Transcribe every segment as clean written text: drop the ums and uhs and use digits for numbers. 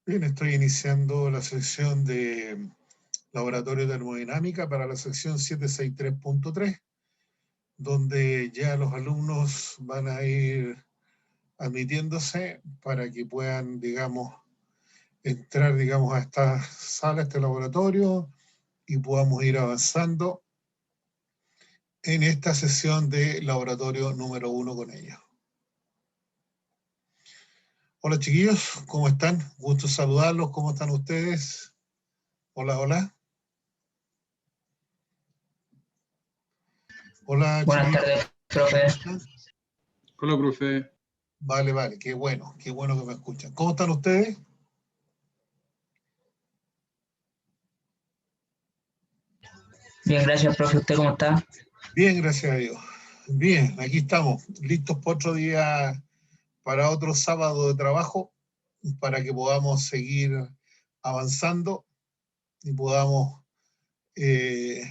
Bien, estoy iniciando la sesión de Laboratorio de Termodinámica para la sección 763.3, donde ya los alumnos van a ir admitiéndose para que puedan, digamos, entrar, digamos, a esta sala, a este laboratorio, y podamos ir avanzando en esta sesión de laboratorio número 1 con ellos. Hola chiquillos, ¿cómo están? Gusto saludarlos, ¿cómo están ustedes? Hola, hola. Hola Buenas chiquillos. tardes, profe. Hola, profe. Vale, qué bueno que me escuchan. ¿Cómo están ustedes? Bien, gracias, profe. ¿Usted cómo está? Bien, gracias a Dios. Bien, aquí estamos, listos por otro día, para otro sábado de trabajo, para que podamos seguir avanzando y podamos ir,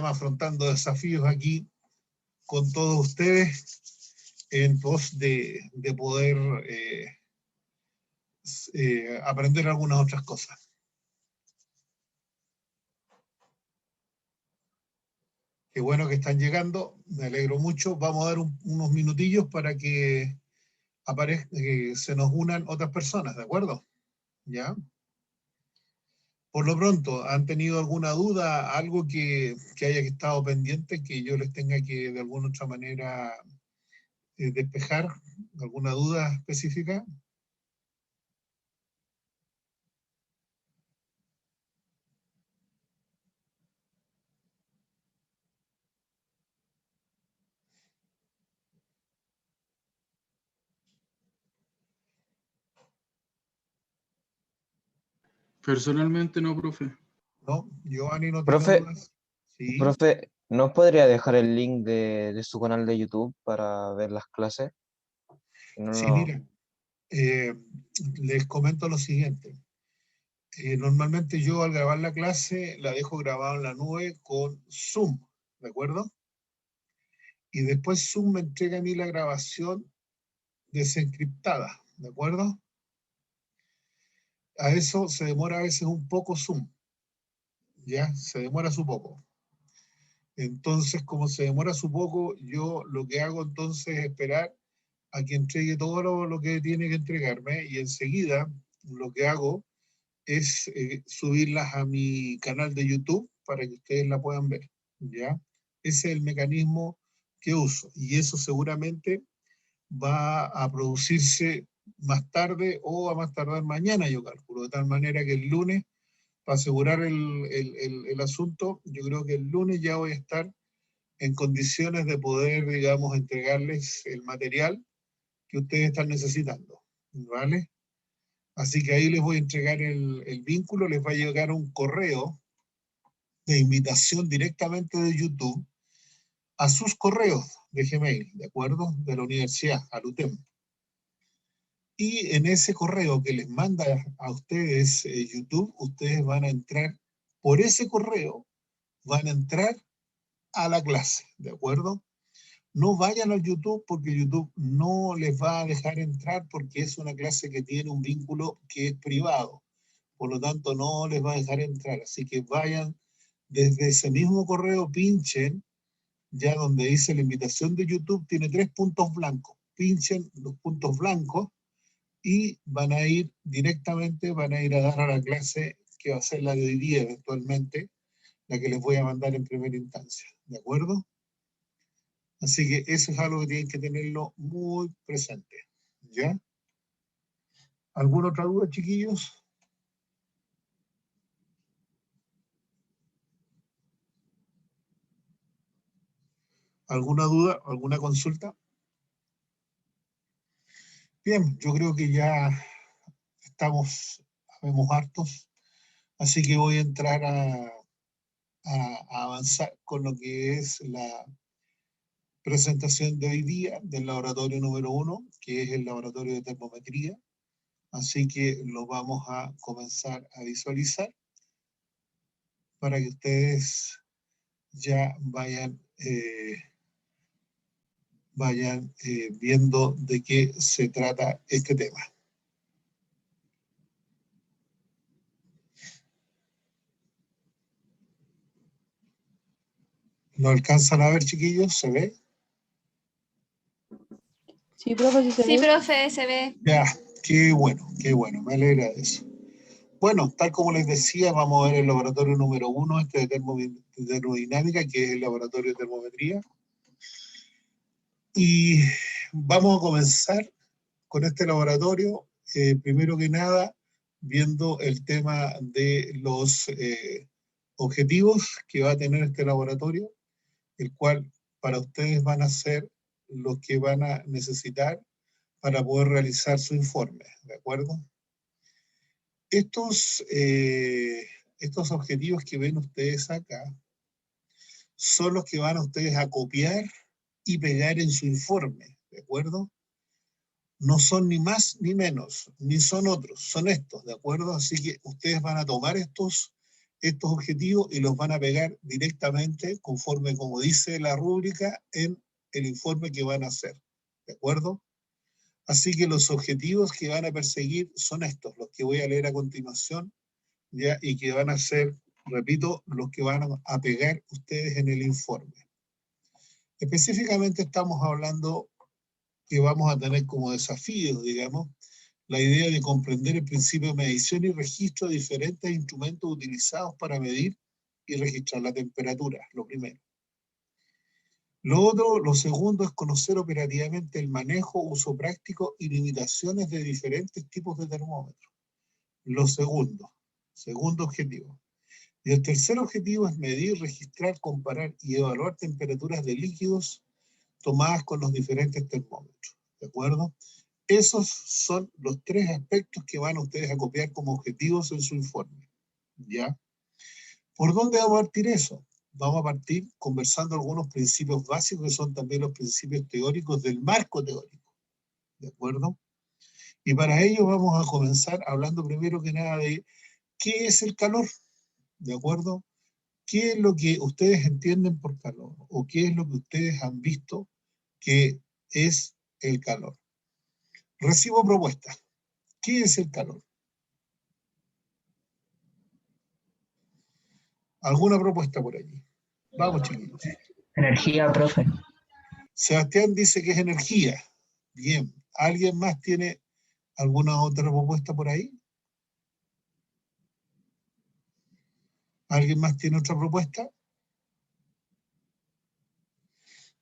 afrontando desafíos aquí con todos ustedes en pos de poder aprender algunas otras cosas. Qué bueno que están llegando, me alegro mucho. Vamos a dar unos minutillos para que se nos unan otras personas, ¿de acuerdo? ¿Ya? Por lo pronto, ¿han tenido alguna duda, algo que haya estado pendiente, que yo les tenga que de alguna otra manera despejar? ¿Alguna duda específica? Personalmente no, profe. ¿No? Giovanni no tiene Profe, dudas. Sí. profe, ¿nos podría dejar el link de su canal de YouTube para ver las clases? Sí, miren, les comento lo siguiente. Normalmente yo al grabar la clase la dejo grabada en la nube con Zoom, ¿de acuerdo? Y después Zoom me entrega a mí la grabación desencriptada, ¿de acuerdo? A eso se demora a veces un poco Zoom, ¿ya? Se demora su poco. Entonces, como se demora su poco, yo lo que hago entonces es esperar a que entregue todo lo que tiene que entregarme, y enseguida lo que hago es subirlas a mi canal de YouTube para que ustedes la puedan ver, ¿ya? Ese es el mecanismo que uso, y eso seguramente va a producirse más tarde o a más tardar mañana, yo calculo, de tal manera que el lunes, para asegurar el asunto, yo creo que el lunes ya voy a estar en condiciones de poder, digamos, entregarles el material que ustedes están necesitando, ¿vale? Así que ahí les voy a entregar el vínculo, les va a llegar un correo de invitación directamente de YouTube a sus correos de Gmail, ¿de acuerdo? De la universidad, al UTEM. Y en ese correo que les manda a ustedes YouTube, ustedes van a entrar, por ese correo, van a entrar a la clase, ¿de acuerdo? No vayan al YouTube porque YouTube no les va a dejar entrar porque es una clase que tiene un vínculo que es privado. Por lo tanto, no les va a dejar entrar. Así que vayan desde ese mismo correo, pinchen, ya donde dice la invitación de YouTube, tiene 3 puntos blancos. Pinchen los puntos blancos y van a ir directamente, van a ir a dar a la clase que va a ser la de hoy día eventualmente, la que les voy a mandar en primera instancia. ¿De acuerdo? Así que eso es algo que tienen que tenerlo muy presente. ¿Ya? ¿Alguna otra duda, chiquillos? ¿Alguna duda? ¿Alguna consulta? Bien, yo creo que ya habemos hartos, así que voy a entrar a avanzar con lo que es la presentación de hoy día del laboratorio número 1, que es el laboratorio de termometría. Así que lo vamos a comenzar a visualizar para que ustedes ya vayan viendo de qué se trata este tema. ¿No alcanzan a ver, chiquillos? ¿Se ve? Sí, profe, sí se Sí, ve. profe, se ve. Ya, qué bueno, me alegra de eso. Bueno, tal como les decía, vamos a ver el laboratorio número 1, de termodinámica, que es el laboratorio de termometría. Y vamos a comenzar con este laboratorio, primero que nada, viendo el tema de los objetivos que va a tener este laboratorio, el cual para ustedes van a ser los que van a necesitar para poder realizar su informe, ¿de acuerdo? Estos objetivos que ven ustedes acá son los que van a ustedes a copiar y pegar en su informe, ¿de acuerdo? No son ni más ni menos, ni son otros, son estos, ¿de acuerdo? Así que ustedes van a tomar estos objetivos y los van a pegar directamente, conforme como dice la rúbrica, en el informe que van a hacer, ¿de acuerdo? Así que los objetivos que van a perseguir son estos, los que voy a leer a continuación, ¿ya? Y que van a ser, repito, los que van a pegar ustedes en el informe. Específicamente estamos hablando que vamos a tener como desafío, digamos, la idea de comprender el principio de medición y registro de diferentes instrumentos utilizados para medir y registrar la temperatura, lo primero. Lo segundo es conocer operativamente el manejo, uso práctico y limitaciones de diferentes tipos de termómetros. Lo segundo objetivo. Y el tercer objetivo es medir, registrar, comparar y evaluar temperaturas de líquidos tomadas con los diferentes termómetros, ¿de acuerdo? Esos son los tres aspectos que van ustedes a copiar como objetivos en su informe, ¿ya? ¿Por dónde vamos a partir eso? Vamos a partir conversando algunos principios básicos que son también los principios teóricos del marco teórico, ¿de acuerdo? Y para ello vamos a comenzar hablando primero que nada de qué es el calor, ¿de acuerdo? ¿Qué es lo que ustedes entienden por calor? ¿O qué es lo que ustedes han visto que es el calor? Recibo propuestas. ¿Qué es el calor? ¿Alguna propuesta por allí? Vamos, chiquillos. Energía, profe. Sebastián dice que es energía. Bien. ¿Alguien más tiene alguna otra propuesta por ahí? ¿Alguien más tiene otra propuesta?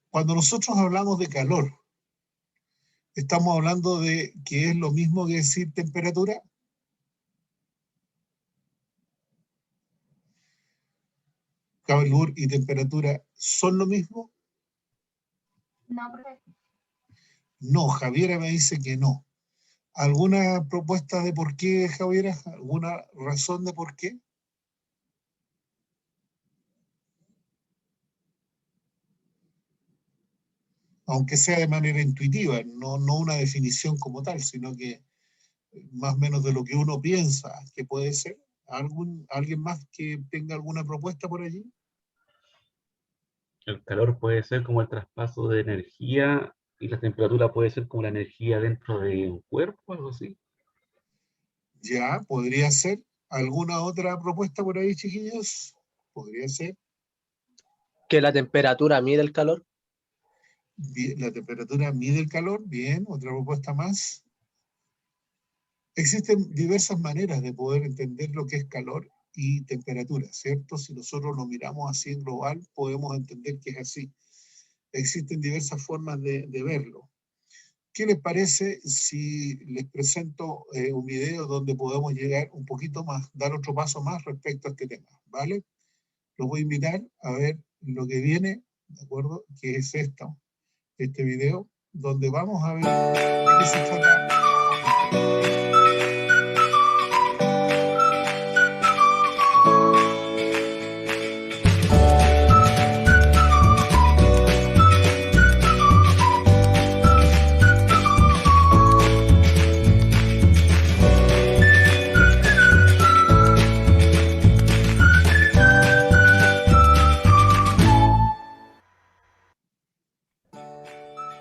Cuando nosotros hablamos de calor, ¿estamos hablando de que es lo mismo que decir temperatura? ¿Calor y temperatura son lo mismo? No, profe. No, Javiera me dice que no. ¿Alguna propuesta de por qué, Javiera? ¿Alguna razón de por qué? Aunque sea de manera intuitiva, no una definición como tal, sino que más o menos de lo que uno piensa que puede ser. ¿Alguien más que tenga alguna propuesta por allí? El calor puede ser como el traspaso de energía y la temperatura puede ser como la energía dentro de un cuerpo, algo así. Ya, podría ser. ¿Alguna otra propuesta por ahí, chiquillos? Podría ser. Que la temperatura mide el calor. Bien, la temperatura mide el calor. Bien, otra propuesta más. Existen diversas maneras de poder entender lo que es calor y temperatura, ¿cierto? Si nosotros lo miramos así en global, podemos entender que es así. Existen diversas formas de verlo. ¿Qué les parece si les presento un video donde podemos llegar un poquito más, dar otro paso más respecto a este tema, ¿vale? Los voy a invitar a ver lo que viene, ¿de acuerdo? Que es este video, donde vamos a ver de qué se trata.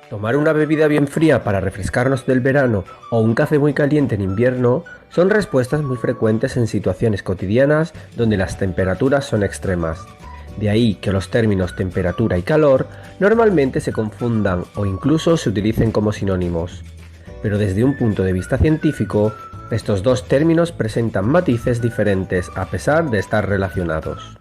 Tomar una bebida bien fría para refrescarnos del verano o un café muy caliente en invierno son respuestas muy frecuentes en situaciones cotidianas donde las temperaturas son extremas. De ahí que los términos temperatura y calor normalmente se confundan o incluso se utilicen como sinónimos. Pero desde un punto de vista científico, estos dos términos presentan matices diferentes a pesar de estar relacionados.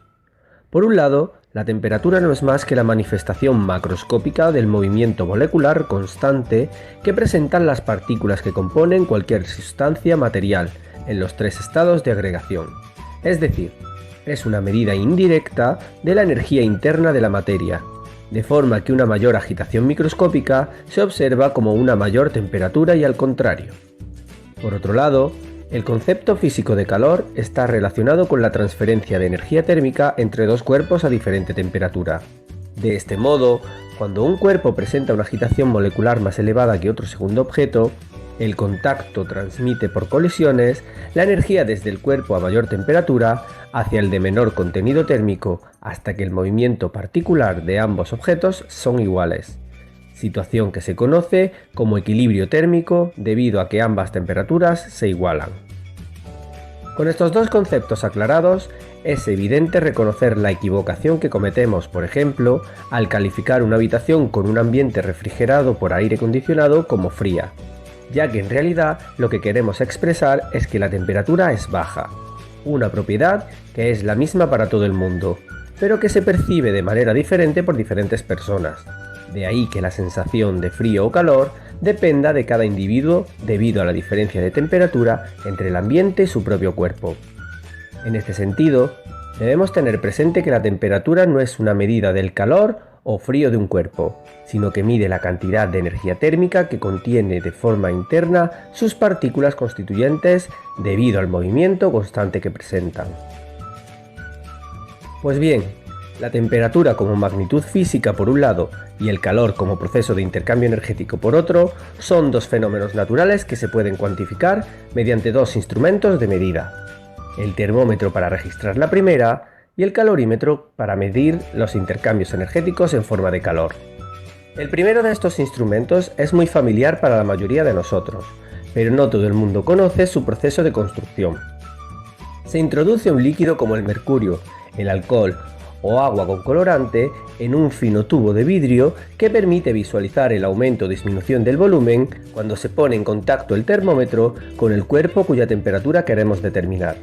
Por un lado, la temperatura no es más que la manifestación macroscópica del movimiento molecular constante que presentan las partículas que componen cualquier sustancia material en los tres estados de agregación. Es decir, es una medida indirecta de la energía interna de la materia, de forma que una mayor agitación microscópica se observa como una mayor temperatura y al contrario. Por otro lado, el concepto físico de calor está relacionado con la transferencia de energía térmica entre dos cuerpos a diferente temperatura. De este modo, cuando un cuerpo presenta una agitación molecular más elevada que otro segundo objeto, el contacto transmite por colisiones la energía desde el cuerpo a mayor temperatura hacia el de menor contenido térmico hasta que el movimiento particular de ambos objetos son iguales, situación que se conoce como equilibrio térmico debido a que ambas temperaturas se igualan. Con estos dos conceptos aclarados, es evidente reconocer la equivocación que cometemos, por ejemplo, al calificar una habitación con un ambiente refrigerado por aire acondicionado como fría, ya que en realidad lo que queremos expresar es que la temperatura es baja, una propiedad que es la misma para todo el mundo, pero que se percibe de manera diferente por diferentes personas. De ahí que la sensación de frío o calor dependa de cada individuo debido a la diferencia de temperatura entre el ambiente y su propio cuerpo. En este sentido, debemos tener presente que la temperatura no es una medida del calor o frío de un cuerpo, sino que mide la cantidad de energía térmica que contiene de forma interna sus partículas constituyentes debido al movimiento constante que presentan. Pues bien, la temperatura como magnitud física por un lado y el calor como proceso de intercambio energético por otro son dos fenómenos naturales que se pueden cuantificar mediante dos instrumentos de medida: el termómetro para registrar la primera y el calorímetro para medir los intercambios energéticos en forma de calor. El primero de estos instrumentos es muy familiar para la mayoría de nosotros, pero no todo el mundo conoce su proceso de construcción. Se introduce un líquido como el mercurio, el alcohol o agua con colorante en un fino tubo de vidrio que permite visualizar el aumento o disminución del volumen cuando se pone en contacto el termómetro con el cuerpo cuya temperatura queremos determinar.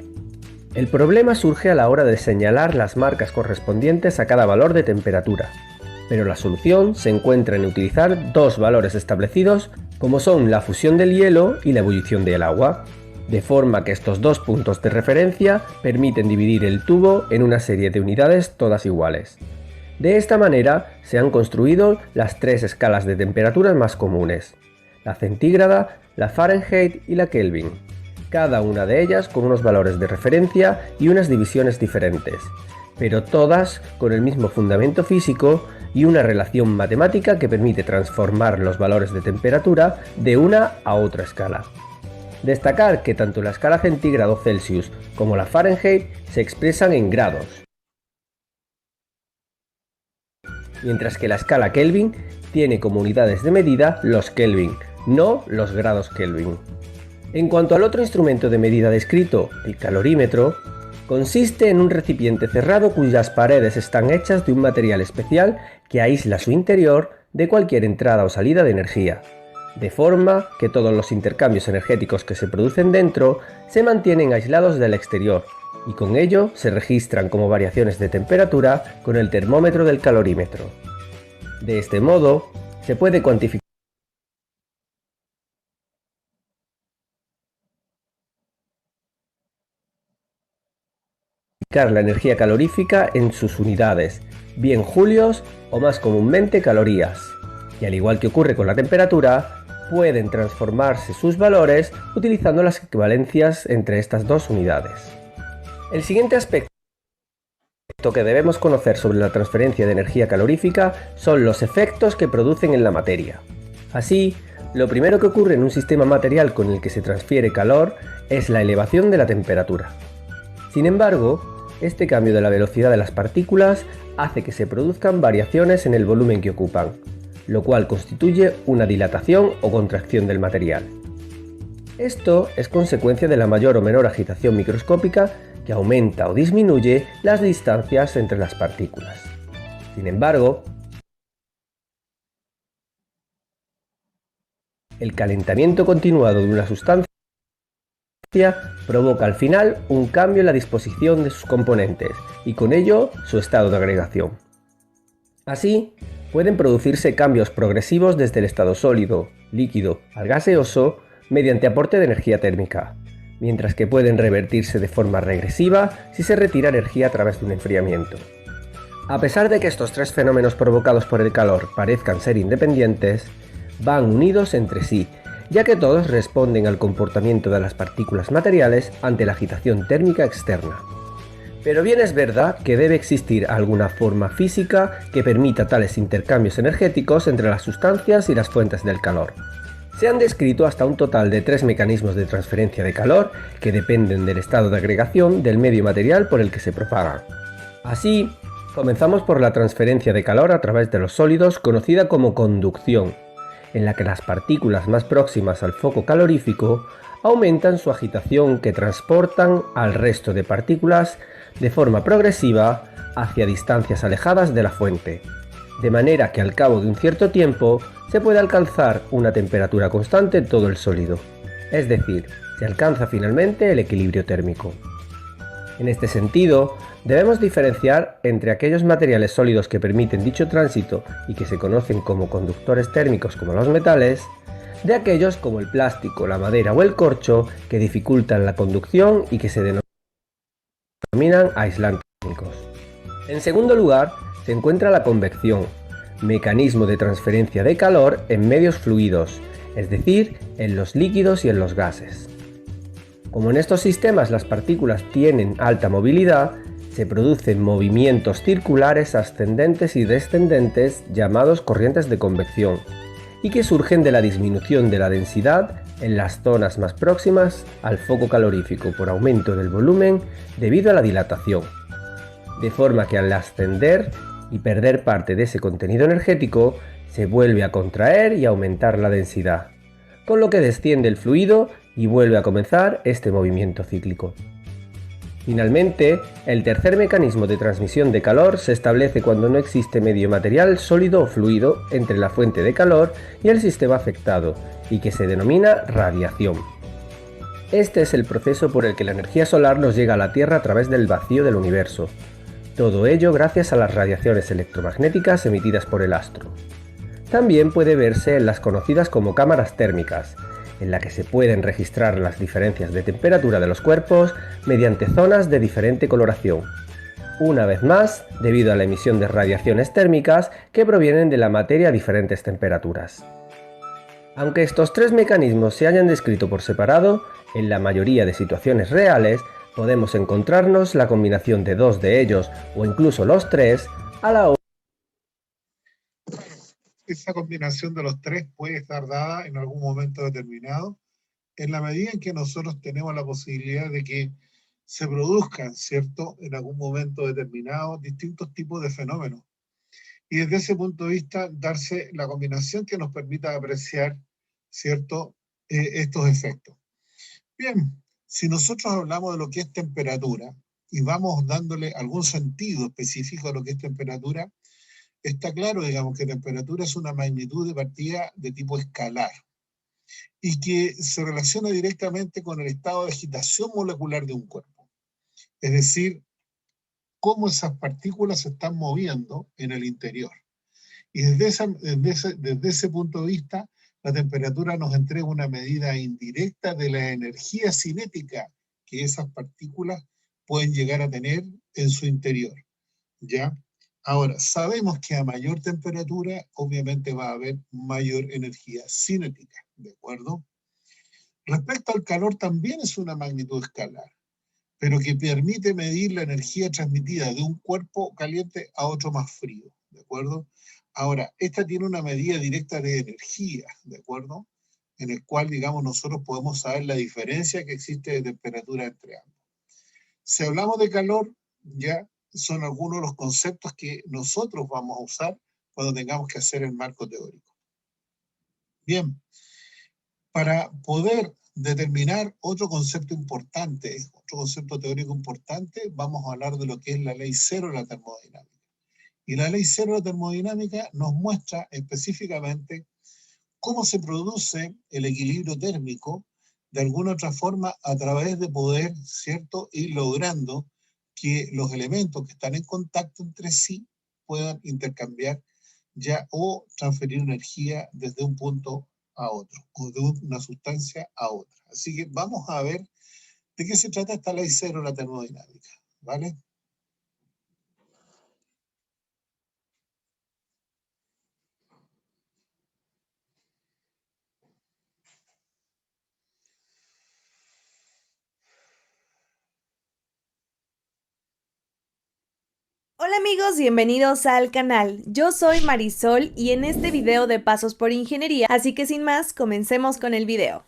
El problema surge a la hora de señalar las marcas correspondientes a cada valor de temperatura, pero la solución se encuentra en utilizar dos valores establecidos como son la fusión del hielo y la ebullición del agua, de forma que estos dos puntos de referencia permiten dividir el tubo en una serie de unidades todas iguales. De esta manera se han construido las tres escalas de temperaturas más comunes: la centígrada, la Fahrenheit y la Kelvin, cada una de ellas con unos valores de referencia y unas divisiones diferentes, pero todas con el mismo fundamento físico y una relación matemática que permite transformar los valores de temperatura de una a otra escala. Destacar que tanto la escala centígrado Celsius como la Fahrenheit se expresan en grados, mientras que la escala Kelvin tiene como unidades de medida los Kelvin, no los grados Kelvin. En cuanto al otro instrumento de medida descrito, el calorímetro, consiste en un recipiente cerrado cuyas paredes están hechas de un material especial que aísla su interior de cualquier entrada o salida de energía, de forma que todos los intercambios energéticos que se producen dentro se mantienen aislados del exterior y con ello se registran como variaciones de temperatura con el termómetro del calorímetro. De este modo, se puede cuantificar la energía calorífica en sus unidades, bien julios o más comúnmente calorías, y al igual que ocurre con la temperatura, pueden transformarse sus valores utilizando las equivalencias entre estas dos unidades. El siguiente aspecto que debemos conocer sobre la transferencia de energía calorífica son los efectos que producen en la materia. Así, lo primero que ocurre en un sistema material con el que se transfiere calor es la elevación de la temperatura. Sin embargo, este cambio de la velocidad de las partículas hace que se produzcan variaciones en el volumen que ocupan, lo cual constituye una dilatación o contracción del material. Esto es consecuencia de la mayor o menor agitación microscópica que aumenta o disminuye las distancias entre las partículas. Sin embargo, el calentamiento continuado de una sustancia provoca al final un cambio en la disposición de sus componentes y con ello su estado de agregación. Así, pueden producirse cambios progresivos desde el estado sólido, líquido al gaseoso mediante aporte de energía térmica, mientras que pueden revertirse de forma regresiva si se retira energía a través de un enfriamiento. A pesar de que estos tres fenómenos provocados por el calor parezcan ser independientes, van unidos entre sí, ya que todos responden al comportamiento de las partículas materiales ante la agitación térmica externa. Pero bien es verdad que debe existir alguna forma física que permita tales intercambios energéticos entre las sustancias y las fuentes del calor. Se han descrito hasta un total de 3 mecanismos de transferencia de calor que dependen del estado de agregación del medio material por el que se propagan. Así, comenzamos por la transferencia de calor a través de los sólidos, conocida como conducción, en la que las partículas más próximas al foco calorífico aumentan su agitación que transportan al resto de partículas de forma progresiva hacia distancias alejadas de la fuente, de manera que al cabo de un cierto tiempo se puede alcanzar una temperatura constante en todo el sólido, es decir, se alcanza finalmente el equilibrio térmico. En este sentido, debemos diferenciar entre aquellos materiales sólidos que permiten dicho tránsito y que se conocen como conductores térmicos como los metales, de aquellos como el plástico, la madera o el corcho que dificultan la conducción y que se denominan aislantes térmicos. En segundo lugar, se encuentra la convección, mecanismo de transferencia de calor en medios fluidos, es decir, en los líquidos y en los gases. Como en estos sistemas las partículas tienen alta movilidad, se producen movimientos circulares ascendentes y descendentes llamados corrientes de convección, y que surgen de la disminución de la densidad en las zonas más próximas al foco calorífico por aumento del volumen debido a la dilatación. De forma que al ascender y perder parte de ese contenido energético, se vuelve a contraer y aumentar la densidad, con lo que desciende el fluido y vuelve a comenzar este movimiento cíclico. Finalmente, el tercer mecanismo de transmisión de calor se establece cuando no existe medio material sólido o fluido entre la fuente de calor y el sistema afectado, y que se denomina radiación. Este es el proceso por el que la energía solar nos llega a la Tierra a través del vacío del universo. Todo ello gracias a las radiaciones electromagnéticas emitidas por el astro. También puede verse en las conocidas como cámaras térmicas, en la que se pueden registrar las diferencias de temperatura de los cuerpos mediante zonas de diferente coloración. Una vez más, debido a la emisión de radiaciones térmicas que provienen de la materia a diferentes temperaturas. Aunque estos tres mecanismos se hayan descrito por separado, en la mayoría de situaciones reales podemos encontrarnos la combinación de dos de ellos o incluso los tres a la hora. Esa combinación de los tres puede estar dada en algún momento determinado, en la medida en que nosotros tenemos la posibilidad de que se produzcan, ¿cierto?, en algún momento determinado, distintos tipos de fenómenos. Y desde ese punto de vista, darse la combinación que nos permita apreciar, ¿cierto?, estos efectos. Bien, si nosotros hablamos de lo que es temperatura y vamos dándole algún sentido específico a lo que es temperatura, está claro, digamos, que temperatura es una magnitud de partida de tipo escalar y que se relaciona directamente con el estado de agitación molecular de un cuerpo. Es decir, cómo esas partículas se están moviendo en el interior. Y desde ese punto de vista, la temperatura nos entrega una medida indirecta de la energía cinética que esas partículas pueden llegar a tener en su interior, ¿ya? Ahora, sabemos que a mayor temperatura, obviamente va a haber mayor energía cinética, ¿de acuerdo? Respecto al calor, también es una magnitud escalar, pero que permite medir la energía transmitida de un cuerpo caliente a otro más frío, ¿de acuerdo? Ahora, esta tiene una medida directa de energía, ¿de acuerdo? En el cual, digamos, nosotros podemos saber la diferencia que existe de temperatura entre ambos. Si hablamos de calor, ya son algunos de los conceptos que nosotros vamos a usar cuando tengamos que hacer el marco teórico. Bien, para poder determinar otro concepto importante, otro concepto teórico importante, vamos a hablar de lo que es la ley cero de la termodinámica. Y la ley cero de la termodinámica nos muestra específicamente cómo se produce el equilibrio térmico de alguna otra forma a través de poder, ¿cierto?, ir logrando que los elementos que están en contacto entre sí puedan intercambiar ya o transferir energía desde un punto a otro, o de una sustancia a otra. Así que vamos a ver de qué se trata esta ley cero de la termodinámica, ¿vale? Hola amigos, bienvenidos al canal. Yo soy Marisol y en este video de Pasos por Ingeniería, así que sin más, comencemos con el video.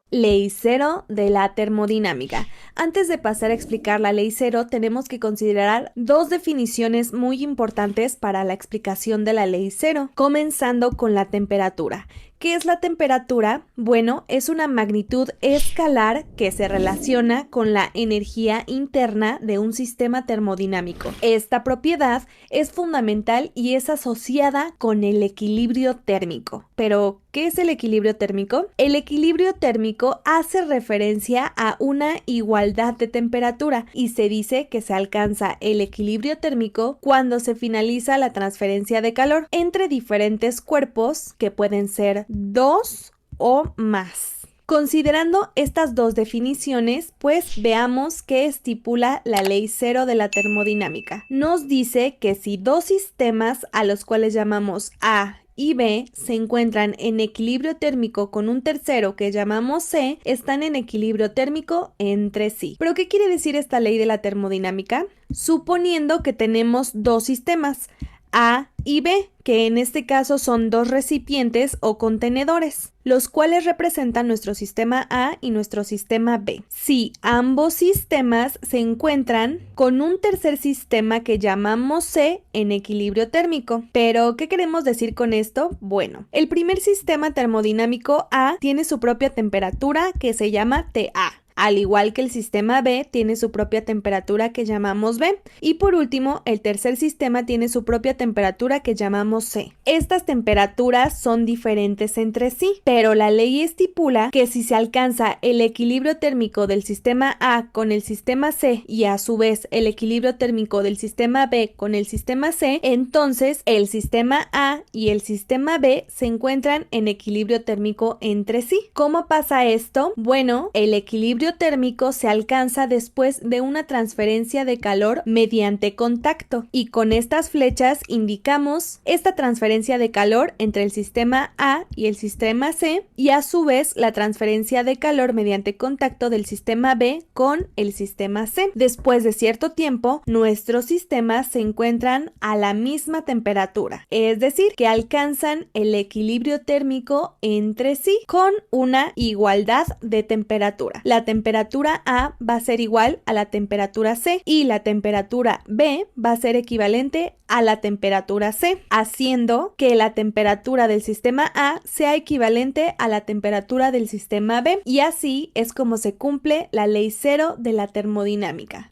Ley cero de la termodinámica. Antes de pasar a explicar la ley cero, tenemos que considerar dos definiciones muy importantes para la explicación de la ley cero, comenzando con la temperatura. ¿Qué es la temperatura? Bueno, es una magnitud escalar que se relaciona con la energía interna de un sistema termodinámico. Esta propiedad es fundamental y es asociada con el equilibrio térmico. Pero, ¿qué es el equilibrio térmico? El equilibrio térmico hace referencia a una igualdad de temperatura y se dice que se alcanza el equilibrio térmico cuando se finaliza la transferencia de calor entre diferentes cuerpos que pueden ser dos o más. Considerando estas dos definiciones, pues veamos qué estipula la ley cero de la termodinámica. Nos dice que si dos sistemas a los cuales llamamos A y B se encuentran en equilibrio térmico con un tercero que llamamos C, están en equilibrio térmico entre sí. ¿Pero qué quiere decir esta ley de la termodinámica? Suponiendo que tenemos dos sistemas, A y B, que en este caso son dos recipientes o contenedores, los cuales representan nuestro sistema A y nuestro sistema B. Si ambos sistemas se encuentran con un tercer sistema que llamamos C en equilibrio térmico. ¿Pero qué queremos decir con esto? Bueno, el primer sistema termodinámico A tiene su propia temperatura que se llama TA. Al igual que el sistema B tiene su propia temperatura que llamamos B. Y por último, el tercer sistema tiene su propia temperatura que llamamos C. Estas temperaturas son diferentes entre sí, pero la ley estipula que si se alcanza el equilibrio térmico del sistema A con el sistema C y a su vez el equilibrio térmico del sistema B con el sistema C, entonces el sistema A y el sistema B se encuentran en equilibrio térmico entre sí. ¿Cómo pasa esto? Bueno, el equilibrio térmico se alcanza después de una transferencia de calor mediante contacto y con estas flechas indicamos esta transferencia de calor entre el sistema A y el sistema C y a su vez la transferencia de calor mediante contacto del sistema B con el sistema C. Después de cierto tiempo, nuestros sistemas se encuentran a la misma temperatura, es decir, que alcanzan el equilibrio térmico entre sí con una igualdad de temperatura. La temperatura A va a ser igual a la temperatura C y la temperatura B va a ser equivalente a la temperatura C, haciendo que la temperatura del sistema A sea equivalente a la temperatura del sistema B. Y así es como se cumple la ley cero de la termodinámica.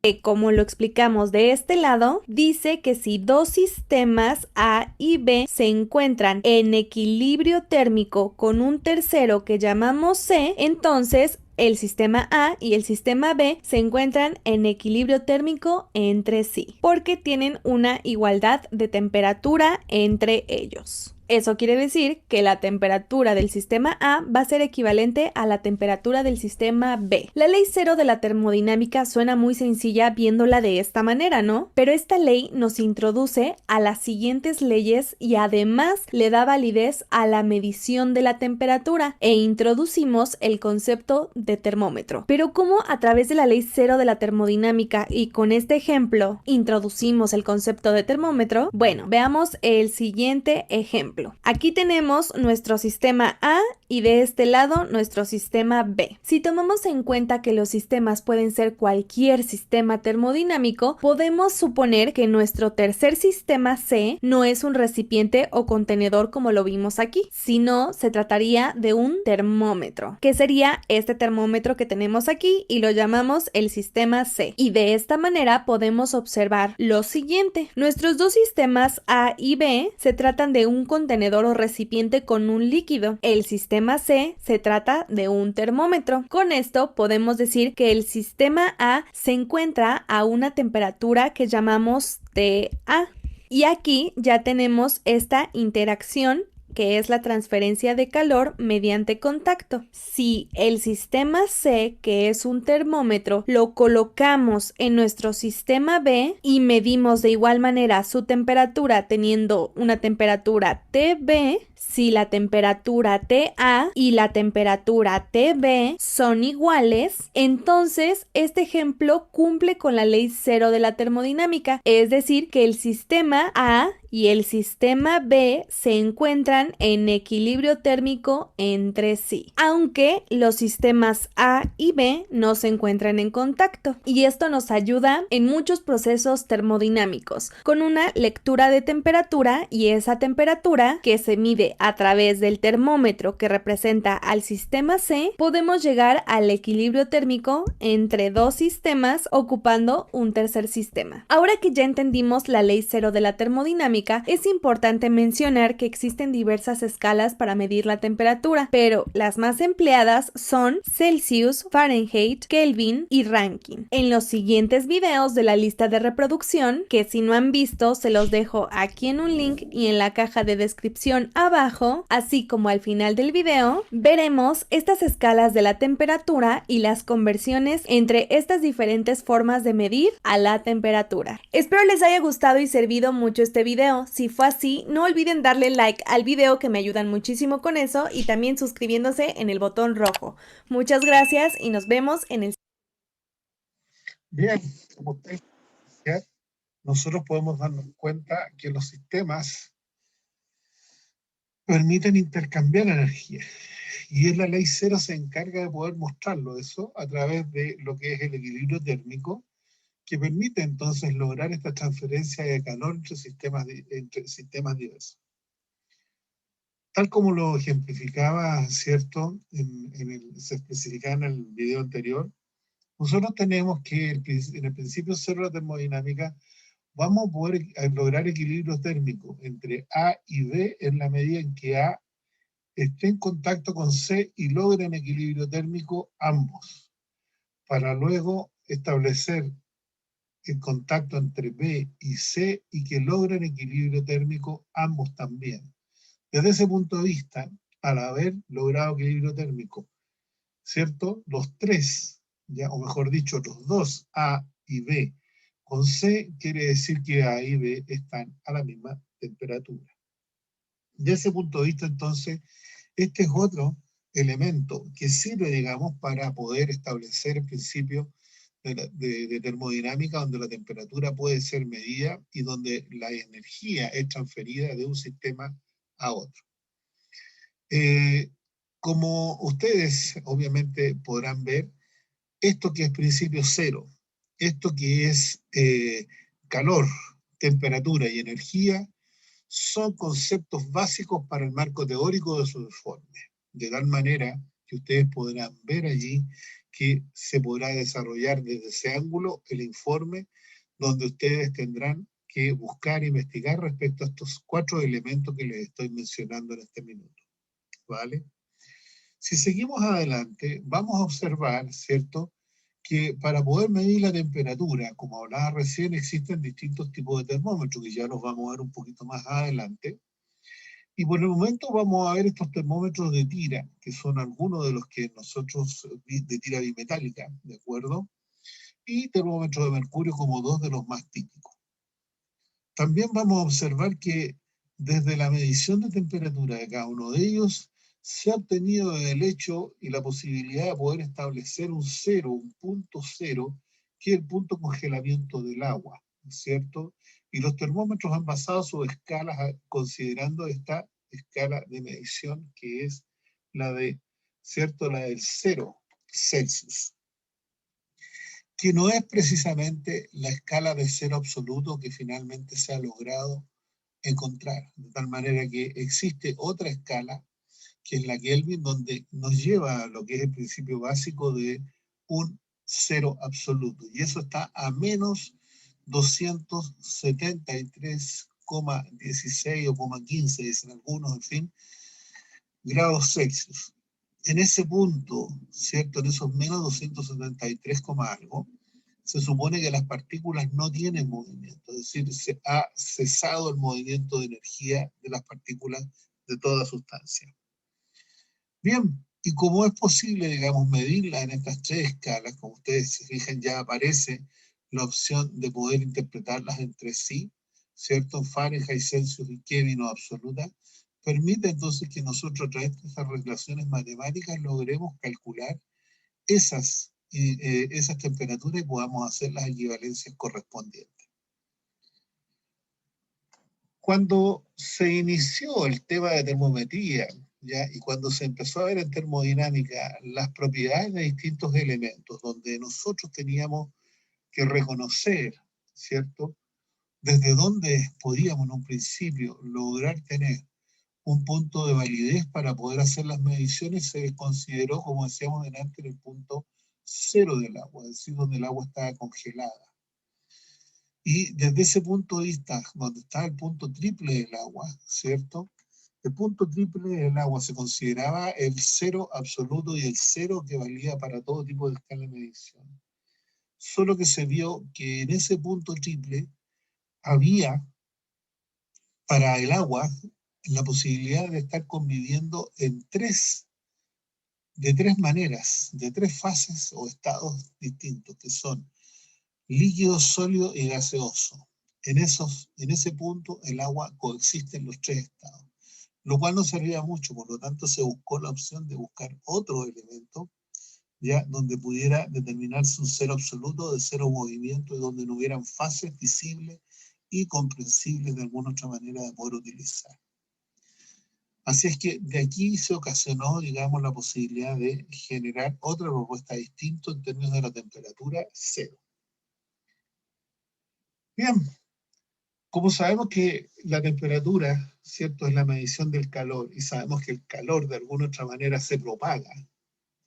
Que, como lo explicamos de este lado, dice que si dos sistemas A y B se encuentran en equilibrio térmico con un tercero que llamamos C, entonces el sistema A y el sistema B se encuentran en equilibrio térmico entre sí, porque tienen una igualdad de temperatura entre ellos. Eso quiere decir que la temperatura del sistema A va a ser equivalente a la temperatura del sistema B. La ley cero de la termodinámica suena muy sencilla viéndola de esta manera, ¿no? Pero esta ley nos introduce a las siguientes leyes y además le da validez a la medición de la temperatura e introducimos el concepto de termómetro. Pero ¿cómo a través de la ley cero de la termodinámica y con este ejemplo introducimos el concepto de termómetro? Bueno, veamos el siguiente ejemplo. Aquí tenemos nuestro sistema A y de este lado nuestro sistema B. Si tomamos en cuenta que los sistemas pueden ser cualquier sistema termodinámico, podemos suponer que nuestro tercer sistema C no es un recipiente o contenedor como lo vimos aquí, sino se trataría de un termómetro, que sería este termómetro que tenemos aquí y lo llamamos el sistema C. Y de esta manera podemos observar lo siguiente. Nuestros dos sistemas A y B se tratan de un contenedor o recipiente con un líquido. El sistema C se trata de un termómetro. Con esto podemos decir que el sistema A se encuentra a una temperatura que llamamos TA. Y aquí ya tenemos esta interacción que es la transferencia de calor mediante contacto. Si el sistema C, que es un termómetro, lo colocamos en nuestro sistema B y medimos de igual manera su temperatura teniendo una temperatura TB, si la temperatura TA y la temperatura TB son iguales, entonces este ejemplo cumple con la ley cero de la termodinámica, es decir, que el sistema A y el sistema B se encuentran en equilibrio térmico entre sí, aunque los sistemas A y B no se encuentran en contacto. Y esto nos ayuda en muchos procesos termodinámicos, con una lectura de temperatura, y esa temperatura que se mide a través del termómetro que representa al sistema C, podemos llegar al equilibrio térmico entre dos sistemas ocupando un tercer sistema. Ahora que ya entendimos la ley cero de la termodinámica, es importante mencionar que existen diversas escalas para medir la temperatura, pero las más empleadas son Celsius, Fahrenheit, Kelvin y Rankine. En los siguientes videos de la lista de reproducción, que si no han visto se los dejo aquí en un link y en la caja de descripción abajo, así como al final del video, veremos estas escalas de la temperatura y las conversiones entre estas diferentes formas de medir a la temperatura. Espero les haya gustado y servido mucho este video. Si fue así, no olviden darle like al video, que me ayudan muchísimo con eso, y también suscribiéndose en el botón rojo. Muchas gracias y nos vemos en el... Bien, como ustedes decían, nosotros podemos darnos cuenta que los sistemas permiten intercambiar energía. Y es la ley cero se encarga de poder mostrarlo eso a través de lo que es el equilibrio térmico, que permite entonces lograr esta transferencia de calor entre sistemas diversos. Tal como lo ejemplificaba, ¿cierto? Se especificaba en el video anterior, nosotros tenemos que en el principio cero de la termodinámica vamos a poder lograr equilibrio térmico entre A y B en la medida en que A esté en contacto con C y logren equilibrio térmico ambos, para luego establecer el contacto entre B y C y que logren equilibrio térmico ambos también. Desde ese punto de vista, al haber logrado equilibrio térmico, ¿cierto? Los tres, ya, o mejor dicho, los dos, A y B, con C quiere decir que A y B están a la misma temperatura. De ese punto de vista, entonces, este es otro elemento que sirve, digamos, para poder establecer el principio de termodinámica, donde la temperatura puede ser medida y donde la energía es transferida de un sistema a otro. Como ustedes obviamente podrán ver, esto que es principio cero, esto que es calor, temperatura y energía, son conceptos básicos para el marco teórico de su informe, de tal manera que ustedes podrán ver allí que se podrá desarrollar desde ese ángulo el informe, donde ustedes tendrán que buscar e investigar respecto a estos 4 elementos que les estoy mencionando en este minuto. ¿Vale? Si seguimos adelante, vamos a observar, ¿cierto?, que para poder medir la temperatura, como hablaba recién, existen distintos tipos de termómetros, que ya los vamos a ver un poquito más adelante. Y por el momento vamos a ver estos termómetros de tira, que son algunos de los que nosotros, de tira bimetálica, ¿de acuerdo? Y termómetros de mercurio como 2 de los más típicos. También vamos a observar que desde la medición de temperatura de cada uno de ellos, se ha obtenido el hecho y la posibilidad de poder establecer un cero, un punto cero, que es el punto de congelamiento del agua, ¿cierto? Y los termómetros han basado sus escalas considerando esta escala de medición que es la de, ¿cierto? La del 0 Celsius, que no es precisamente la escala de cero absoluto que finalmente se ha logrado encontrar, de tal manera que existe otra escala, que es la Kelvin, donde nos lleva a lo que es el principio básico de un cero absoluto, y eso está a menos 273,16 o 15, dicen algunos, en fin, grados Celsius. En ese punto, ¿cierto? En esos menos 273, algo, se supone que las partículas no tienen movimiento, es decir, se ha cesado el movimiento de energía de las partículas de toda sustancia. Bien, y como es posible, digamos, medirla en estas tres escalas, como ustedes se fijan, ya aparece la opción de poder interpretarlas entre sí, ¿cierto? Fahrenheit, Celsius y Kelvin o absoluta, permite entonces que nosotros a través de estas relaciones matemáticas logremos calcular esas temperaturas y podamos hacer las equivalencias correspondientes. Cuando se inició el tema de termometría, ¿ya? Y cuando se empezó a ver en termodinámica las propiedades de distintos elementos, donde nosotros teníamos que reconocer, ¿cierto?, desde dónde podíamos en un principio lograr tener un punto de validez para poder hacer las mediciones, se consideró, como decíamos delante, el punto cero del agua, es decir, donde el agua estaba congelada. Y desde ese punto de vista, donde está el punto triple del agua, ¿cierto? El punto triple del agua se consideraba el cero absoluto y el cero que valía para todo tipo de escala de medición. Solo que se vio que en ese punto triple había para el agua la posibilidad de estar conviviendo de tres maneras, de tres fases o estados distintos, que son líquido, sólido y gaseoso. En ese punto el agua coexiste en los tres estados, lo cual no servía mucho, por lo tanto se buscó la opción de buscar otro elemento, ya donde pudiera determinarse un cero absoluto de cero movimiento y donde no hubieran fases visibles y comprensibles de alguna otra manera de poder utilizar. Así es que de aquí se ocasionó, digamos, la posibilidad de generar otra propuesta distinta en términos de la temperatura cero. Bien, como sabemos que la temperatura, ¿cierto?, es la medición del calor, y sabemos que el calor de alguna otra manera se propaga,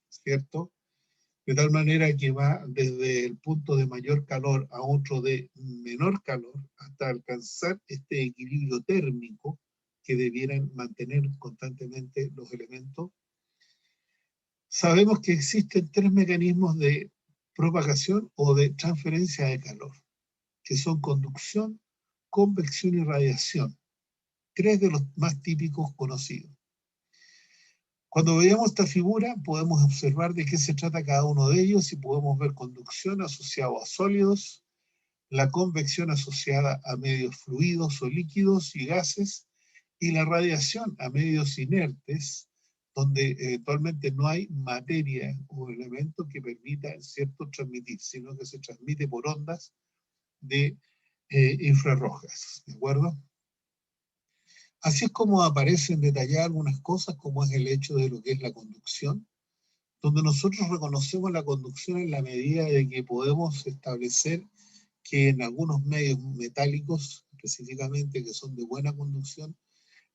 ¿cierto?, de tal manera que va desde el punto de mayor calor a otro de menor calor hasta alcanzar este equilibrio térmico que debieran mantener constantemente los elementos. Sabemos que existen tres mecanismos de propagación o de transferencia de calor, que son conducción, convección y radiación, tres de los más típicos conocidos. Cuando veamos esta figura podemos observar de qué se trata cada uno de ellos y podemos ver conducción asociada a sólidos, la convección asociada a medios fluidos o líquidos y gases, y la radiación a medios inertes, donde eventualmente no hay materia o elemento que permita, ¿cierto?, transmitir, sino que se transmite por ondas de infrarrojas, ¿de acuerdo? Así es como aparecen detalladas algunas cosas, como es el hecho de lo que es la conducción, donde nosotros reconocemos la conducción en la medida de que podemos establecer que en algunos medios metálicos, específicamente que son de buena conducción,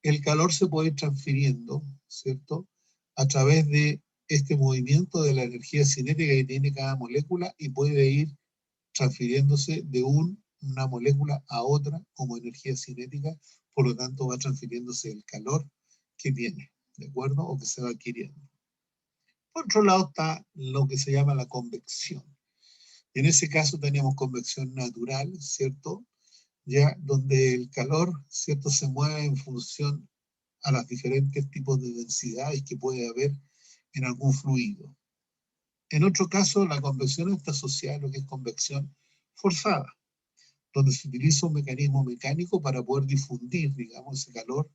el calor se puede ir transfiriendo, ¿cierto?, a través de este movimiento de la energía cinética que tiene cada molécula y puede ir transfiriéndose de una molécula a otra como energía cinética, por lo tanto va transfiriéndose el calor que tiene, ¿de acuerdo?, o que se va adquiriendo. Por otro lado está lo que se llama la convección. En ese caso tenemos convección natural, ¿cierto?, ya donde el calor, ¿cierto?, se mueve en función a los diferentes tipos de densidades que puede haber en algún fluido. En otro caso, la convección está asociada a lo que es convección forzada, donde se utiliza un mecanismo mecánico para poder difundir, digamos, ese calor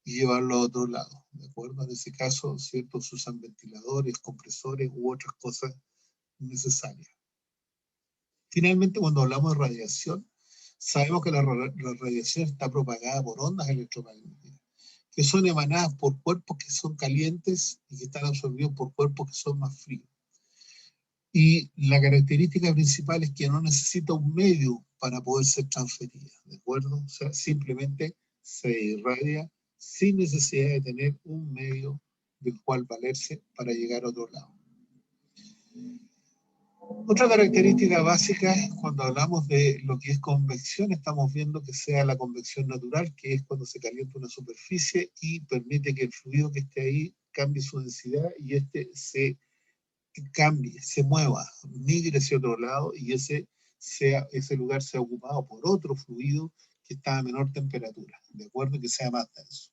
y llevarlo a otro lado, ¿de acuerdo? En ese caso, ¿cierto?, se usan ventiladores, compresores u otras cosas necesarias. Finalmente, cuando hablamos de radiación, sabemos que la radiación está propagada por ondas electromagnéticas, que son emanadas por cuerpos que son calientes y que están absorbidos por cuerpos que son más fríos. Y la característica principal es que no necesita un medio para poder ser transferida, ¿de acuerdo? O sea, simplemente se irradia sin necesidad de tener un medio del cual valerse para llegar a otro lado. Otra característica básica es cuando hablamos de lo que es convección, estamos viendo que sea la convección natural, que es cuando se calienta una superficie y permite que el fluido que esté ahí cambie su densidad y este se cambie, se mueva, migre hacia otro lado y ese lugar sea ocupado por otro fluido que está a menor temperatura, ¿de acuerdo? Que sea más denso.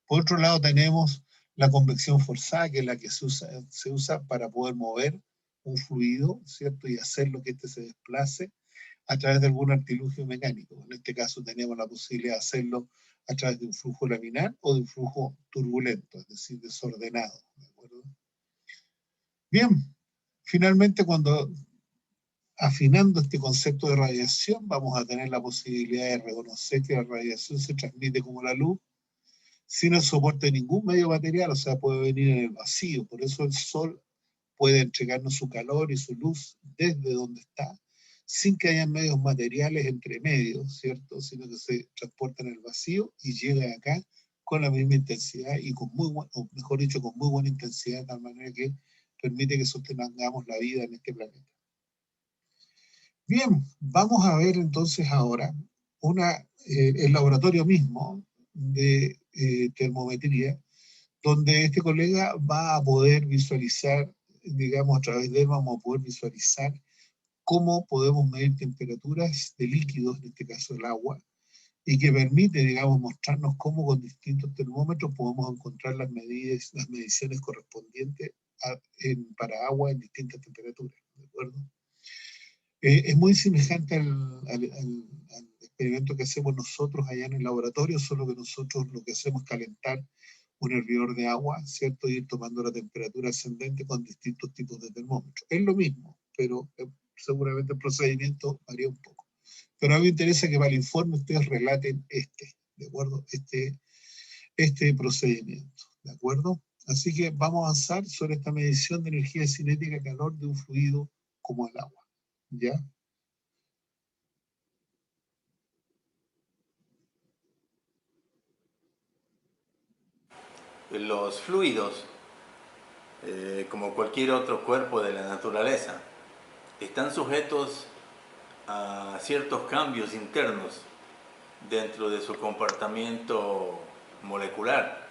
Por otro lado tenemos la convección forzada, que es la que se usa para poder mover un fluido, ¿cierto? Y hacer lo que éste se desplace a través de algún artilugio mecánico. En este caso tenemos la posibilidad de hacerlo a través de un flujo laminar o de un flujo turbulento, es decir, desordenado, ¿de acuerdo? Bien, finalmente cuando afinando este concepto de radiación, vamos a tener la posibilidad de reconocer que la radiación se transmite como la luz, sin el soporte de ningún medio material, o sea, puede venir en el vacío. Por eso el Sol puede entregarnos su calor y su luz desde donde está, sin que haya medios materiales entre medios, ¿cierto? Sino que se transporta en el vacío y llega acá con la misma intensidad y con muy buena intensidad, de tal manera que permite que sostengamos la vida en este planeta. Bien, vamos a ver entonces ahora el laboratorio mismo de termometría, donde este colega va a poder visualizar, digamos, a través de él vamos a poder visualizar cómo podemos medir temperaturas de líquidos, en este caso el agua, y que permite, digamos, mostrarnos cómo con distintos termómetros podemos encontrar las mediciones correspondientes para agua en distintas temperaturas, ¿de acuerdo? Es muy semejante al experimento que hacemos nosotros allá en el laboratorio, solo que nosotros lo que hacemos es calentar un hervidor de agua, ¿cierto? Y ir tomando la temperatura ascendente con distintos tipos de termómetros. Es lo mismo, pero seguramente el procedimiento varía un poco. Pero a mí me interesa que para el informe ustedes relaten ¿de acuerdo? Este procedimiento, ¿de acuerdo? Así que vamos a avanzar sobre esta medición de energía cinética de calor de un fluido como el agua, ¿ya? Los fluidos, como cualquier otro cuerpo de la naturaleza, están sujetos a ciertos cambios internos dentro de su comportamiento molecular.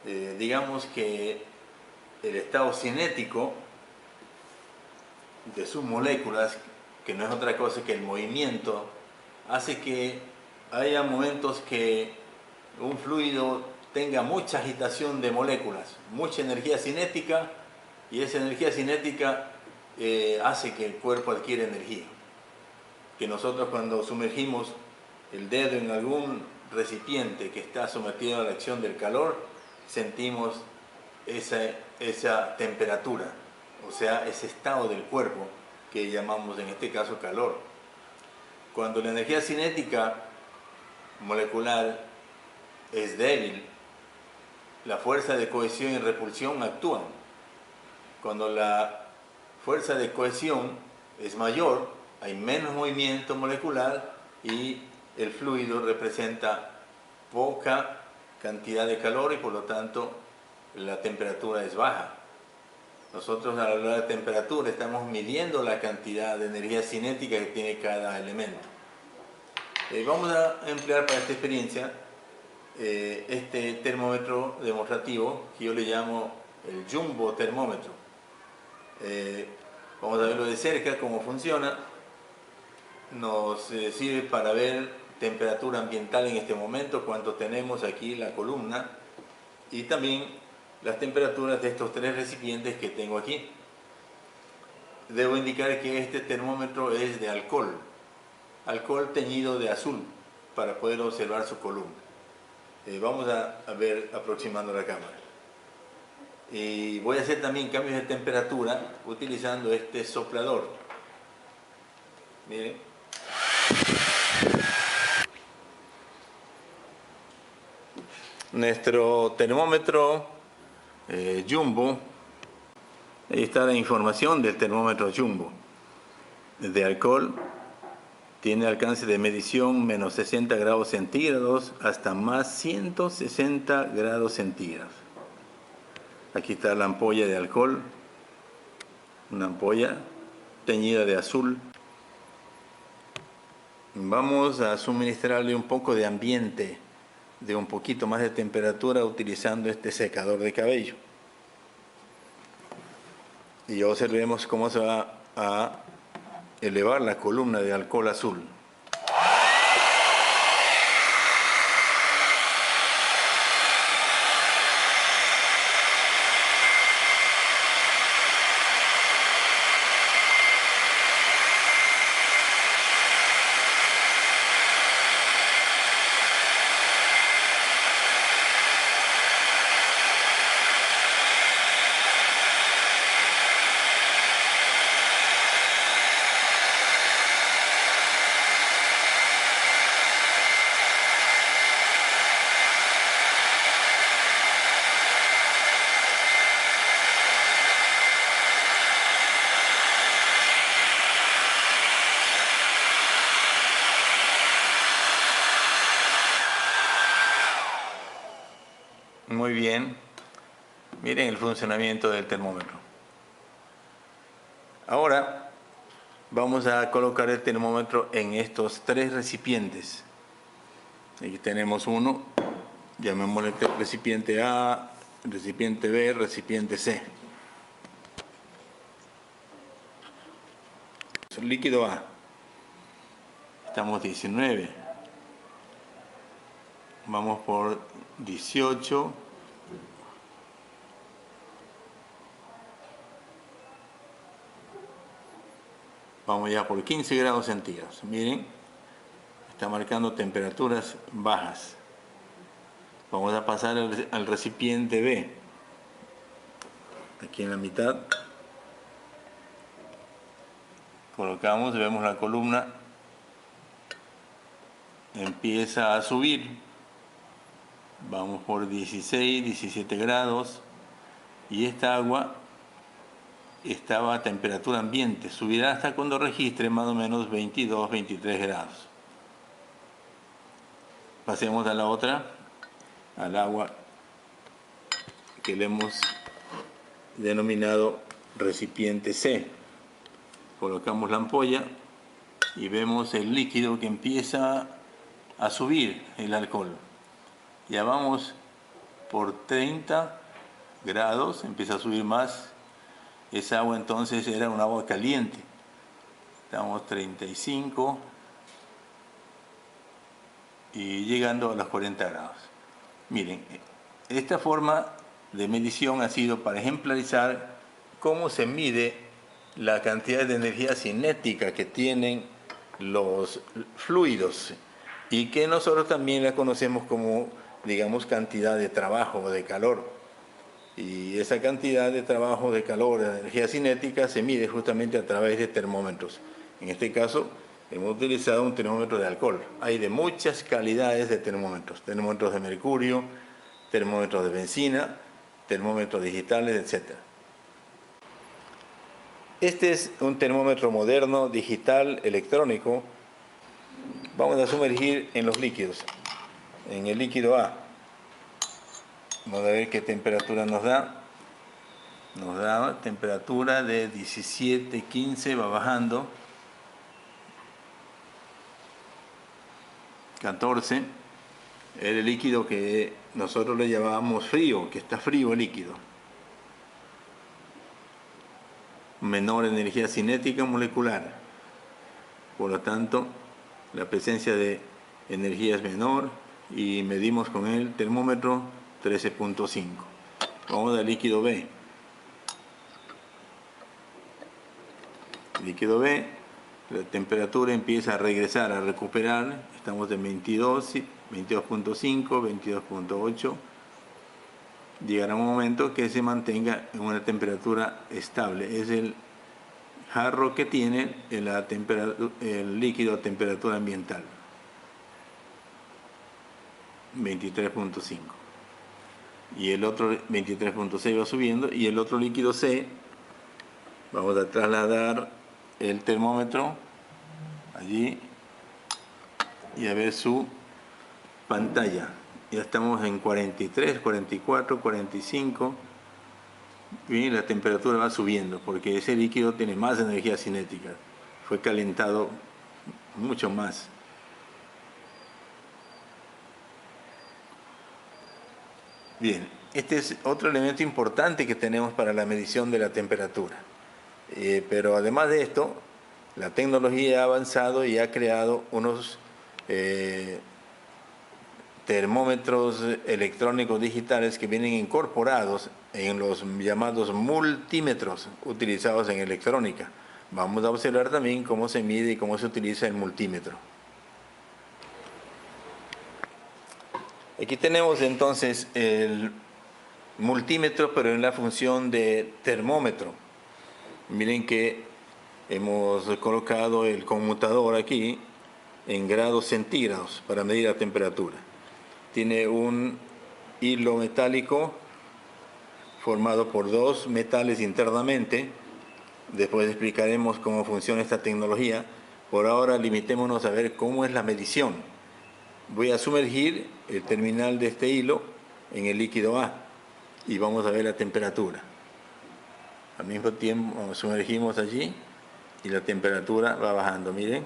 Digamos que el estado cinético de sus moléculas, que no es otra cosa que el movimiento, hace que haya momentos que un fluido tenga mucha agitación de moléculas, mucha energía cinética, y esa energía cinética hace que el cuerpo adquiera energía. Que nosotros cuando sumergimos el dedo en algún recipiente que está sometido a la acción del calor, sentimos esa temperatura, o sea, ese estado del cuerpo que llamamos en este caso calor. Cuando la energía cinética molecular es débil, la fuerza de cohesión y repulsión actúan. Cuando la fuerza de cohesión es mayor, hay menos movimiento molecular y el fluido representa poca cantidad de calor y por lo tanto la temperatura es baja. Nosotros al hablar de temperatura estamos midiendo la cantidad de energía cinética que tiene cada elemento. Vamos a emplear para esta experiencia este termómetro demostrativo que yo le llamo el jumbo termómetro. Vamos a verlo de cerca cómo funciona. Nos sirve para ver temperatura ambiental en este momento, cuánto tenemos aquí la columna, y también las temperaturas de estos tres recipientes que tengo aquí. Debo indicar que este termómetro es de alcohol teñido de azul para poder observar su columna. Vamos a ver aproximando la cámara. Y voy a hacer también cambios de temperatura utilizando este soplador. Miren. nuestro termómetro Jumbo. Ahí está la información del termómetro Jumbo. De alcohol tiene alcance de medición menos 60 grados centígrados hasta más 160 grados centígrados. Aquí está la ampolla de alcohol, una ampolla teñida de azul. Vamos a suministrarle un poco de ambiente, de un poquito más de temperatura utilizando este secador de cabello. Y observemos cómo se va a elevar la columna de alcohol azul. Muy bien. Miren el funcionamiento del termómetro. Ahora vamos a colocar el termómetro en estos 3 recipientes. Aquí tenemos uno, llamémosle recipiente A, recipiente B, recipiente C. Líquido A. Estamos 19. Vamos por 18. Vamos ya por 15 grados centígrados. Miren, está marcando temperaturas bajas. Vamos a pasar al recipiente B. Aquí en la mitad. Colocamos, vemos la columna. Empieza a subir. Vamos por 16, 17 grados. Y esta agua estaba a temperatura ambiente. Subirá hasta cuando registre más o menos 22, 23 grados. Pasemos a la otra, al agua que le hemos denominado recipiente C. Colocamos la ampolla y vemos el líquido que empieza a subir, el alcohol. Ya vamos por 30 grados, empieza a subir más. Esa agua entonces era un agua caliente. Estamos 35 y llegando a los 40 grados. Miren, esta forma de medición ha sido para ejemplarizar cómo se mide la cantidad de energía cinética que tienen los fluidos y que nosotros también la conocemos como, digamos, cantidad de trabajo o de calor. Y esa cantidad de trabajo, de calor, de energía cinética se mide justamente a través de termómetros. En este caso hemos utilizado un termómetro de alcohol. Hay de muchas calidades de termómetros. Termómetros de mercurio, termómetros de benzina, termómetros digitales, etc. Este es un termómetro moderno, digital, electrónico. Vamos a sumergir en los líquidos. En el líquido A. Vamos a ver qué temperatura nos da. Nos da temperatura de 17, 15, va bajando. 14. El líquido que nosotros le llamábamos frío, que está frío el líquido. Menor energía cinética molecular. Por lo tanto, la presencia de energía es menor y medimos con el termómetro 13.5. Vamos al líquido B. Líquido B, la temperatura empieza a regresar, a recuperar. Estamos en 22, 22.5, 22.8. Llegará un momento que se mantenga en una temperatura estable. Es el jarro que tiene el líquido a temperatura ambiental. 23.5. y el otro 23.6 va subiendo, y el otro líquido C, vamos a trasladar el termómetro allí y a ver su pantalla. Ya estamos en 43, 44, 45. Bien, la temperatura va subiendo porque ese líquido tiene más energía cinética. Fue calentado mucho más. Bien, este es otro elemento importante que tenemos para la medición de la temperatura. Pero además de esto, la tecnología ha avanzado y ha creado unos termómetros electrónicos digitales que vienen incorporados en los llamados multímetros utilizados en electrónica. Vamos a observar también cómo se mide y cómo se utiliza el multímetro. Aquí tenemos entonces el multímetro, pero en la función de termómetro. Miren que hemos colocado el conmutador aquí en grados centígrados para medir la temperatura. Tiene un hilo metálico formado por dos metales internamente. Después explicaremos cómo funciona esta tecnología. Por ahora limitémonos a ver cómo es la medición. Voy a sumergir el terminal de este hilo en el líquido A y vamos a ver la temperatura. Al mismo tiempo sumergimos allí y la temperatura va bajando. Miren,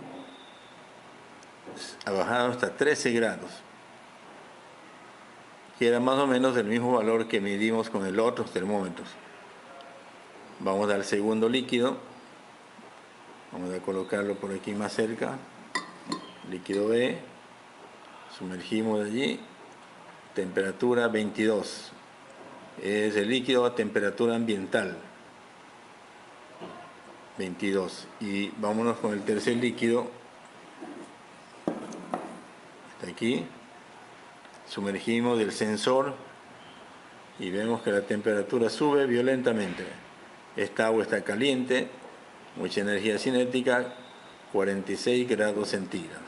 ha bajado hasta 13 grados. Que era más o menos el mismo valor que medimos con el otro termómetros. Vamos al segundo líquido. Vamos a colocarlo por aquí más cerca. Líquido B. Sumergimos allí. Temperatura 22. Es el líquido a temperatura ambiental. 22. Y vámonos con el tercer líquido. Está aquí. Sumergimos el sensor y vemos que la temperatura sube violentamente. Esta agua está caliente, mucha energía cinética, 46 grados centígrados.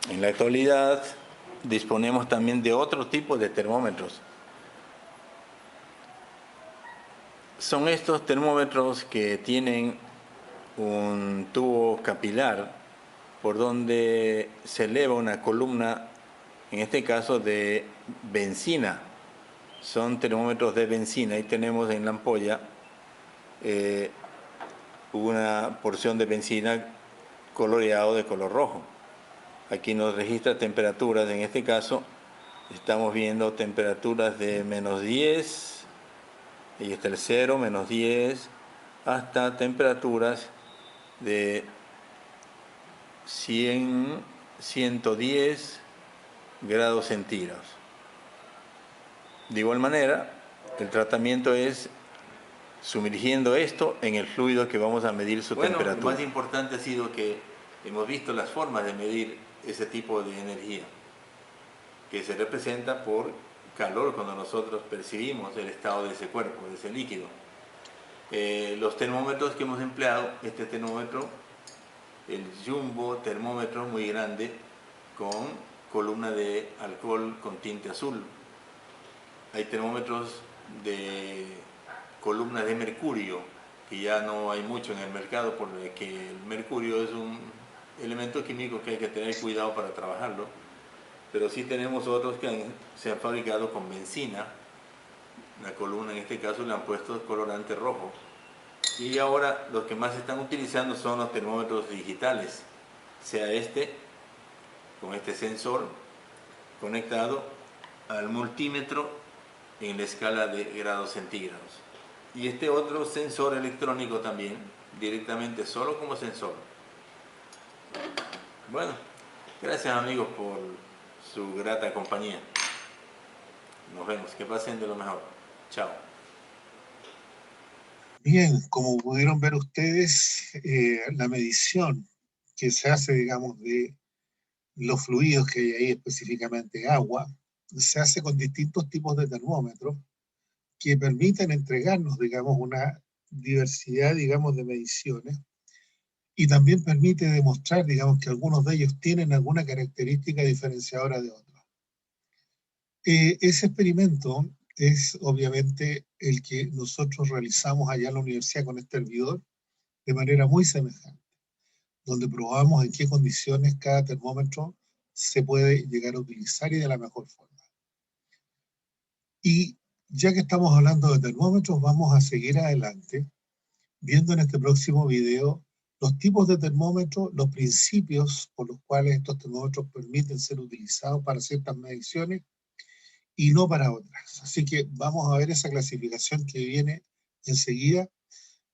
En la actualidad disponemos también de otro tipo de termómetros. Son estos termómetros que tienen un tubo capilar por donde se eleva una columna, en este caso de bencina. Son termómetros de bencina. Ahí tenemos en la ampolla una porción de bencina coloreado de color rojo. Aquí nos registra temperaturas. En este caso estamos viendo temperaturas de -10, ahí está el 0, -10, hasta temperaturas de 100, 110 grados centígrados. De igual manera, el tratamiento es sumergiendo esto en el fluido que vamos a medir su temperatura. Lo más importante ha sido que hemos visto las formas de medir ese tipo de energía, que se representa por calor cuando nosotros percibimos el estado de ese cuerpo, de ese líquido. Los termómetros que hemos empleado, este termómetro, el jumbo termómetro muy grande con columna de alcohol con tinte azul. Hay termómetros de columna de mercurio, que ya no hay mucho en el mercado porque el mercurio es un elemento químico que hay que tener cuidado para trabajarlo, pero sí tenemos otros que se han fabricado con bencina. La columna en este caso le han puesto colorante rojo. Y ahora los que más se están utilizando son los termómetros digitales, sea este, con este sensor conectado al multímetro en la escala de grados centígrados. Y este otro sensor electrónico también, directamente solo como sensor. Bueno, gracias amigos por su grata compañía. Nos vemos, que pasen de lo mejor. Chao. Bien, como pudieron ver ustedes, la medición que se hace, digamos, de los fluidos que hay ahí, específicamente agua, se hace con distintos tipos de termómetros que permiten entregarnos, digamos, una diversidad, digamos, de mediciones y también permite demostrar, digamos, que algunos de ellos tienen alguna característica diferenciadora de otros. Ese experimento es obviamente el que nosotros realizamos allá en la universidad con este hervidor de manera muy semejante, donde probamos en qué condiciones cada termómetro se puede llegar a utilizar y de la mejor forma. Y ya que estamos hablando de termómetros, vamos a seguir adelante viendo en este próximo video los tipos de termómetros, los principios por los cuales estos termómetros permiten ser utilizados para ciertas mediciones y no para otras. Así que vamos a ver esa clasificación que viene enseguida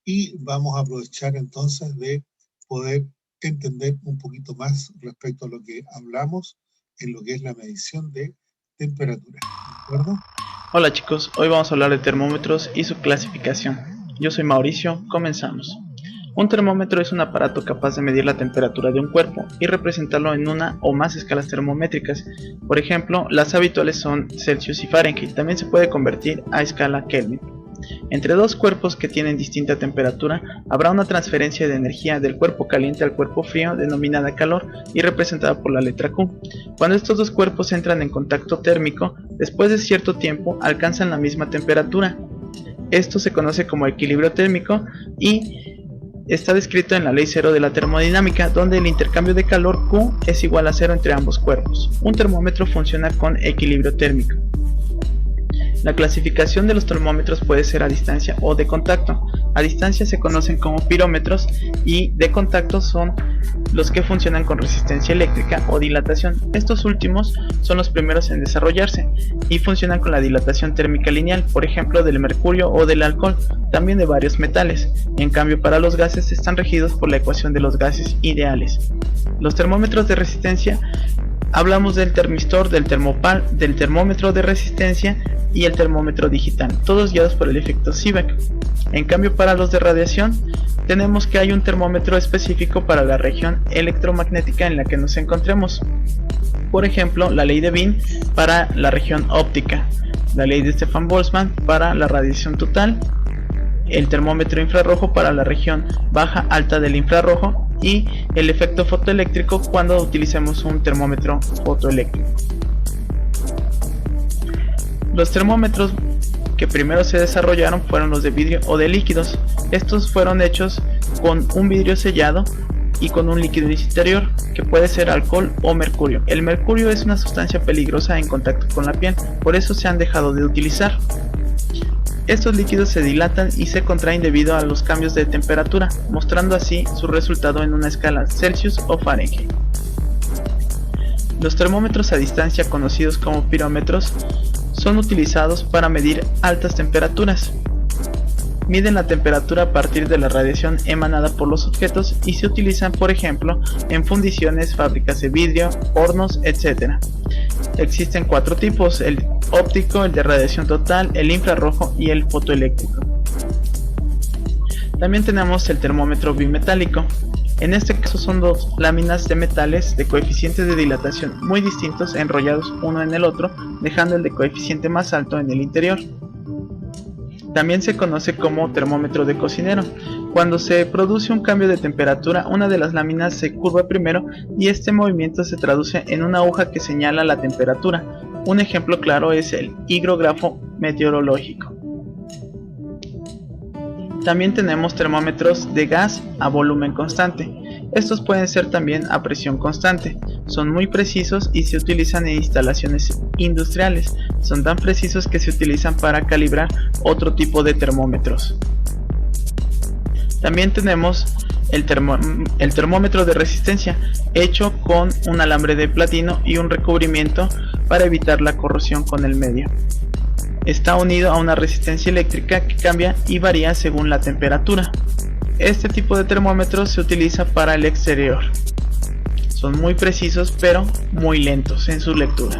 y vamos a aprovechar entonces de poder entender un poquito más respecto a lo que hablamos en lo que es la medición de temperatura. ¿De acuerdo? Hola chicos, hoy vamos a hablar de termómetros y su clasificación. Yo soy Mauricio, comenzamos. Un termómetro es un aparato capaz de medir la temperatura de un cuerpo y representarlo en una o más escalas termométricas. Por ejemplo, las habituales son Celsius y Fahrenheit, también se puede convertir a escala Kelvin. Entre dos cuerpos que tienen distinta temperatura, habrá una transferencia de energía del cuerpo caliente al cuerpo frío denominada calor y representada por la letra Q. Cuando estos dos cuerpos entran en contacto térmico, después de cierto tiempo alcanzan la misma temperatura. Esto se conoce como equilibrio térmico y está descrito en la ley cero de la termodinámica, donde el intercambio de calor Q es igual a cero entre ambos cuerpos. Un termómetro funciona con equilibrio térmico. La clasificación de los termómetros puede ser a distancia o de contacto. A distancia se conocen como pirómetros y de contacto son los que funcionan con resistencia eléctrica o dilatación. Estos últimos son los primeros en desarrollarse y funcionan con la dilatación térmica lineal, por ejemplo del mercurio o del alcohol, también de varios metales. En cambio, para los gases están regidos por la ecuación de los gases ideales. Los termómetros de resistencia, hablamos del termistor, del termómetro de resistencia y el termómetro digital, todos guiados por el efecto Seebeck. En cambio, para los de radiación, tenemos que hay un termómetro específico para la región electromagnética en la que nos encontremos. Por ejemplo, la ley de Wien para la región óptica, la ley de Stefan Boltzmann para la radiación total, el termómetro infrarrojo para la región baja alta del infrarrojo y el efecto fotoeléctrico cuando utilicemos un termómetro fotoeléctrico. Los termómetros que primero se desarrollaron fueron los de vidrio o de líquidos. Estos fueron hechos con un vidrio sellado y con un líquido interior, que puede ser alcohol o mercurio. El mercurio es una sustancia peligrosa en contacto con la piel, por eso se han dejado de utilizar. Estos líquidos se dilatan y se contraen debido a los cambios de temperatura, mostrando así su resultado en una escala Celsius o Fahrenheit. Los termómetros a distancia, conocidos como pirómetros, son utilizados para medir altas temperaturas. Miden la temperatura a partir de la radiación emanada por los objetos y se utilizan, por ejemplo, en fundiciones, fábricas de vidrio, hornos, etc. Existen 4 tipos: el óptico, el de radiación total, el infrarrojo y el fotoeléctrico. También tenemos el termómetro bimetálico. En este caso son dos láminas de metales de coeficientes de dilatación muy distintos enrollados uno en el otro, dejando el de coeficiente más alto en el interior. También se conoce como termómetro de cocinero. Cuando se produce un cambio de temperatura, una de las láminas se curva primero y este movimiento se traduce en una aguja que señala la temperatura. Un ejemplo claro es el higrógrafo meteorológico. También tenemos termómetros de gas a volumen constante. Estos pueden ser también a presión constante. Son muy precisos y se utilizan en instalaciones industriales. Son tan precisos que se utilizan para calibrar otro tipo de termómetros. También tenemos el termómetro de resistencia, hecho con un alambre de platino y un recubrimiento para evitar la corrosión con el medio. Está unido a una resistencia eléctrica que cambia y varía según la temperatura. Este tipo de termómetros se utiliza para el exterior. Son muy precisos pero muy lentos en su lectura.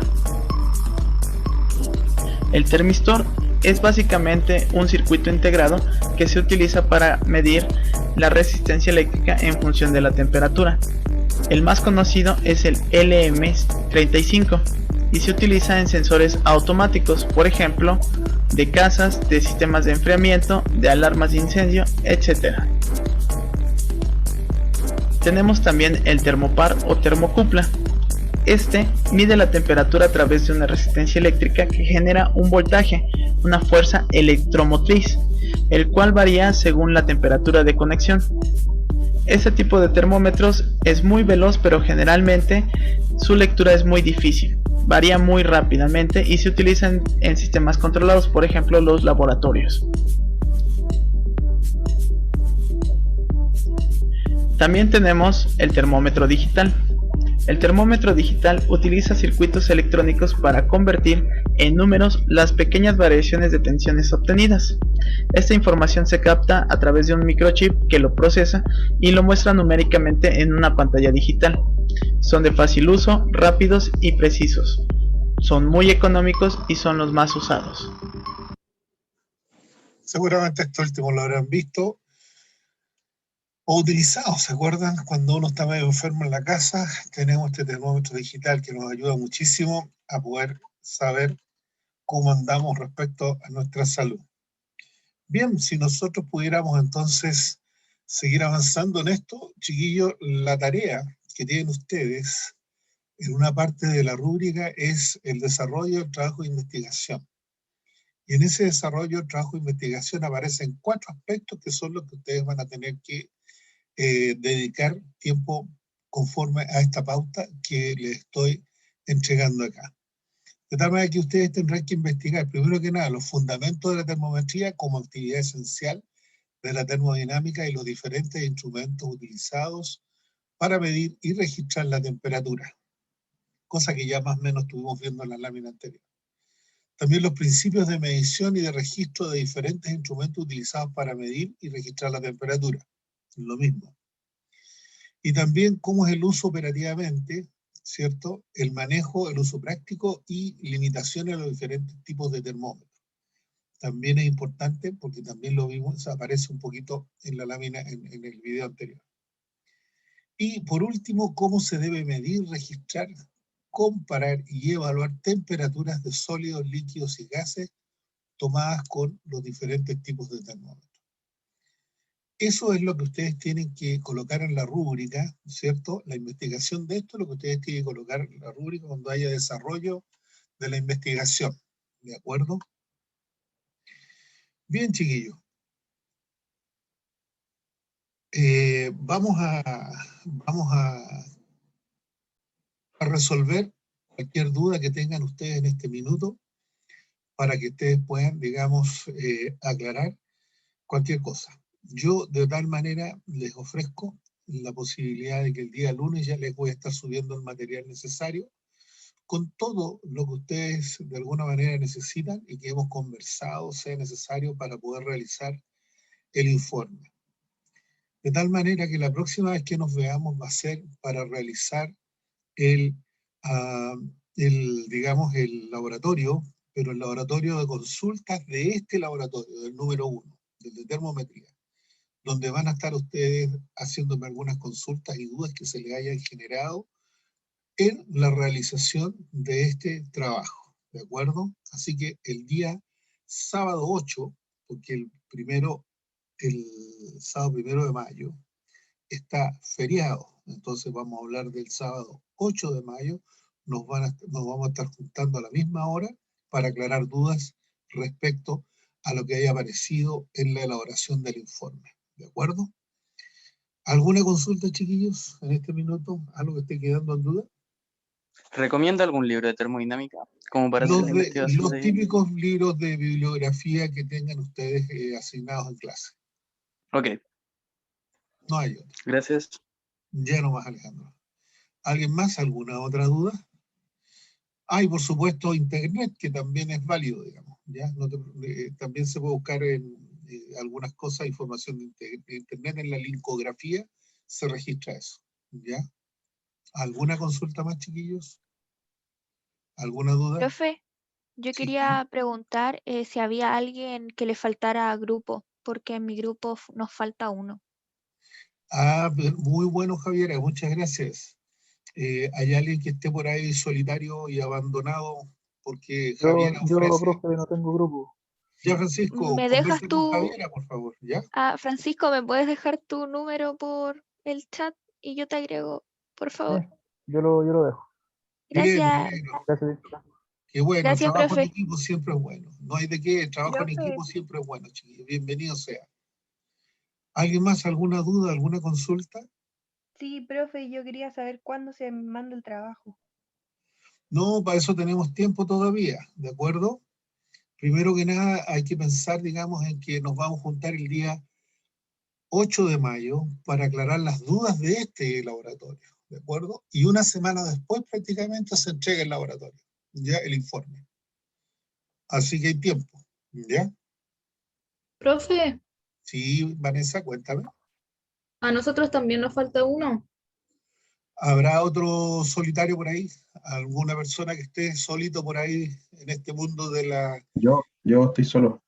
El termistor es básicamente un circuito integrado que se utiliza para medir la resistencia eléctrica en función de la temperatura. El más conocido es el LM35 y se utiliza en sensores automáticos, por ejemplo, de casas, de sistemas de enfriamiento, de alarmas de incendio, etc. Tenemos también el termopar o termocupla. Este mide la temperatura a través de una resistencia eléctrica que genera un voltaje, una fuerza electromotriz, el cual varía según la temperatura de conexión. Este tipo de termómetros es muy veloz, pero generalmente su lectura es muy difícil, varía muy rápidamente y se utilizan en sistemas controlados, por ejemplo los laboratorios. También tenemos el termómetro digital. El termómetro digital utiliza circuitos electrónicos para convertir en números las pequeñas variaciones de tensiones obtenidas. Esta información se capta a través de un microchip que lo procesa y lo muestra numéricamente en una pantalla digital. Son de fácil uso, rápidos y precisos. Son muy económicos y son los más usados. Seguramente esto último lo habrán visto o utilizado. ¿Se acuerdan? Cuando uno está medio enfermo en la casa, tenemos este termómetro digital que nos ayuda muchísimo a poder saber cómo andamos respecto a nuestra salud. Bien, si nosotros pudiéramos entonces seguir avanzando en esto, chiquillos, la tarea que tienen ustedes en una parte de la rúbrica es el desarrollo del trabajo de investigación. Y en ese desarrollo del trabajo de investigación aparecen 4 aspectos que son los que ustedes van a tener que dedicar tiempo conforme a esta pauta que les estoy entregando acá. De tal manera que ustedes tendrán que investigar, primero que nada, los fundamentos de la termometría como actividad esencial de la termodinámica y los diferentes instrumentos utilizados para medir y registrar la temperatura, cosa que ya más o menos estuvimos viendo en la lámina anterior. También los principios de medición y de registro de diferentes instrumentos utilizados para medir y registrar la temperatura, lo mismo. Y también cómo es el uso operativamente, ¿cierto? El manejo, el uso práctico y limitaciones a los diferentes tipos de termómetros. También es importante porque también lo vimos, aparece un poquito en la lámina en el video anterior. Y por último, cómo se debe medir, registrar, comparar y evaluar temperaturas de sólidos, líquidos y gases tomadas con los diferentes tipos de termómetros. Eso es lo que ustedes tienen que colocar en la rúbrica, ¿cierto? La investigación de esto es lo que ustedes tienen que colocar en la rúbrica cuando haya desarrollo de la investigación. ¿De acuerdo? Bien, chiquillos. Vamos a resolver cualquier duda que tengan ustedes en este minuto para que ustedes puedan, digamos, aclarar cualquier cosa. Yo de tal manera les ofrezco la posibilidad de que el día lunes ya les voy a estar subiendo el material necesario con todo lo que ustedes de alguna manera necesitan y que hemos conversado sea necesario para poder realizar el informe. De tal manera que la próxima vez que nos veamos va a ser para realizar digamos, el laboratorio, pero el laboratorio de consultas de este laboratorio, del número 1, del de termometría, donde van a estar ustedes haciéndome algunas consultas y dudas que se les hayan generado en la realización de este trabajo, ¿de acuerdo? Así que el día sábado 8, porque el sábado 1 de mayo está feriado, entonces vamos a hablar del sábado 8 de mayo, nos vamos a estar juntando a la misma hora para aclarar dudas respecto a lo que haya aparecido en la elaboración del informe, ¿de acuerdo? ¿Alguna consulta, chiquillos, en este minuto? ¿Algo que esté quedando en duda? ¿Recomienda algún libro de termodinámica como para hacer la investigación? Los típicos libros de bibliografía que tengan ustedes asignados en clase. Ok. No hay otro. Gracias. Ya nomás, Alejandro. ¿Alguien más? ¿Alguna otra duda? Hay, por supuesto, Internet, que también es válido, digamos. ¿Ya? También se puede buscar en algunas cosas, información de Internet, en la linkografía, se registra eso. ¿Ya? ¿Alguna consulta más, chiquillos? ¿Alguna duda? Profe, yo quería preguntar si había alguien que le faltara grupo, porque en mi grupo nos falta uno. Ah, muy bueno, Javiera, muchas gracias. ¿Hay alguien que esté por ahí solitario y abandonado? Porque Javiera Yo, ofrece... profe, no tengo grupo. Ya, Francisco, ¿Me dejas conversa tu... con Javiera, por favor, ¿ya? Ah, Francisco, ¿me puedes dejar tu número por el chat? y yo te agrego, por favor. Yo lo dejo. Bien, Gracias. Gracias. qué bueno, el Gracias, trabajo en profe. equipo siempre es bueno. No hay de qué, el trabajo en Profe. equipo siempre es bueno, chiquillos. Bienvenido sea. ¿Alguien más, alguna duda, alguna consulta? Sí, profe, yo quería saber cuándo se me manda el trabajo. No, para eso tenemos tiempo todavía, ¿de acuerdo? Primero que nada hay que pensar, digamos, en que nos vamos a juntar el día 8 de mayo para aclarar las dudas de este laboratorio, ¿de acuerdo? Y una semana después prácticamente se entrega el laboratorio, ya el informe. Así que hay tiempo, ¿ya? Profe, Sí, Vanessa, cuéntame. a nosotros también nos falta uno. ¿Habrá otro solitario por ahí? ¿Alguna persona que esté solito por ahí en este mundo de la... Yo estoy solo.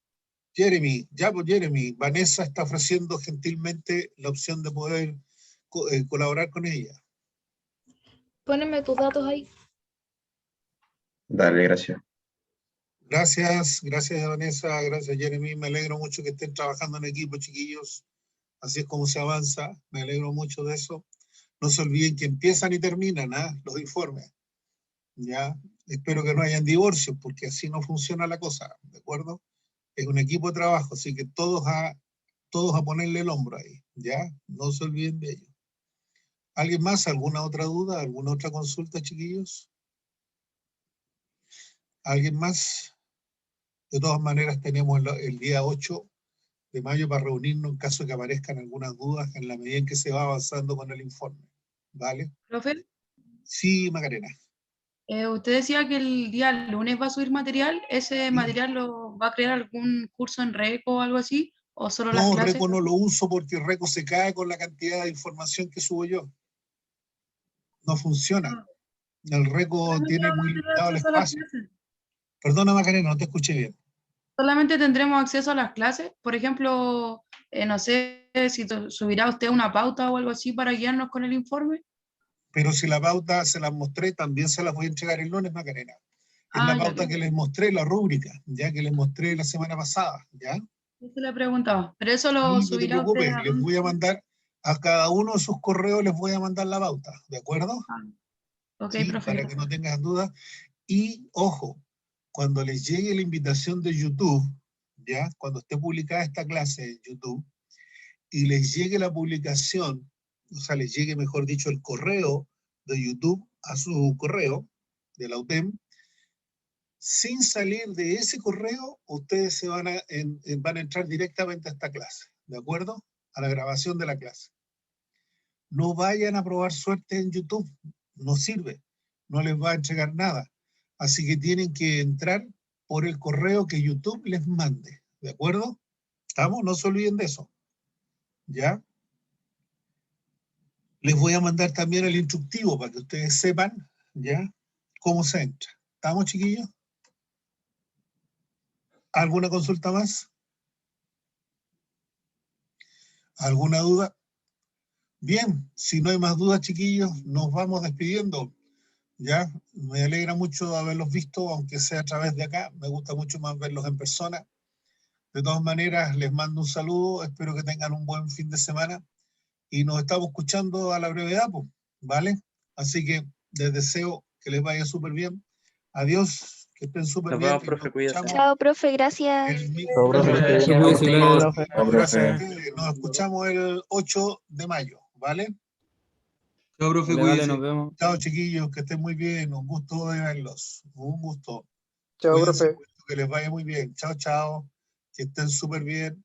Jeremy, ya pues Jeremy, Vanessa está ofreciendo gentilmente la opción de poder colaborar con ella. Póneme tus datos ahí. Dale, gracias. Gracias Vanessa, gracias Jeremy, me alegro mucho que estén trabajando en equipo, chiquillos. Así es como se avanza, me alegro mucho de eso. No se olviden que empiezan y terminan los informes. Ya, espero que no hayan divorcios, porque así no funciona la cosa, ¿de acuerdo? Es un equipo de trabajo, así que todos a ponerle el hombro ahí, ¿ya? No se olviden de ello. ¿Alguien más? ¿Alguna otra duda? ¿Alguna otra consulta, chiquillos? ¿Alguien más? De todas maneras, tenemos el día 8 de mayo para reunirnos en caso de que aparezcan algunas dudas en la medida en que se va avanzando con el informe. ¿Vale? Profe, Sí, Macarena. usted decía que el día lunes va a subir material. ¿Ese material lo va a crear algún curso en Reco o algo así? ¿O solo las No, clases? Reco no lo uso porque Reco se cae con la cantidad de información que subo yo. No funciona. El Reco tiene muy limitado el acceso a las espacio. clases. Perdona, Macarena, no te escuché bien. Solamente tendremos acceso a las clases. Por ejemplo, no sé si subirá usted una pauta o algo así para guiarnos con el informe. Pero si la pauta se las mostré, también se las voy a entregar el lunes, Macarena. Es la pauta que les mostré, la rúbrica, ya que les mostré la semana pasada, ¿ya? Eso le preguntaba. Pero eso lo No te subirá usted preocupes, les voy a mandar a cada uno de sus correos, les voy a mandar la pauta, ¿de acuerdo? Ok, Sí, profe. para que no tengas dudas. Y, ojo, cuando les llegue la invitación de YouTube, ¿ya? Cuando esté publicada esta clase en YouTube, y les llegue la publicación, o sea, les llegue, mejor dicho, el correo de YouTube a su correo de la UTEM, sin salir de ese correo, ustedes se van a entrar directamente a esta clase, ¿de acuerdo? A la grabación de la clase. No vayan a probar suerte en YouTube, no sirve, no les va a entregar nada. Así que tienen que entrar por el correo que YouTube les mande, ¿de acuerdo? ¿Estamos? No se olviden de eso. ¿Ya? Les voy a mandar también el instructivo para que ustedes sepan, ¿ya? Cómo se entra. ¿Estamos, chiquillos? ¿Alguna consulta más? ¿Alguna duda? Bien, si no hay más dudas, chiquillos, nos vamos despidiendo. ¿Ya? Me alegra mucho haberlos visto, aunque sea a través de acá. Me gusta mucho más verlos en persona. De todas maneras, les mando un saludo. Espero que tengan un buen fin de semana. Y nos estamos escuchando a la brevedad, ¿vale? Así que les deseo que les vaya súper bien. Adiós, que estén súper bien. Nos vemos, profe, cuídese. Chao, profe, gracias. Nos escuchamos el 8 de mayo, ¿vale? Chao, profe, Dale, cuídese. nos vemos. Chao, chiquillos, que estén muy bien. Un gusto de verlos. Un gusto. Chao, Cuídense profe. mucho, que les vaya muy bien. Chao, chao. Que estén súper bien.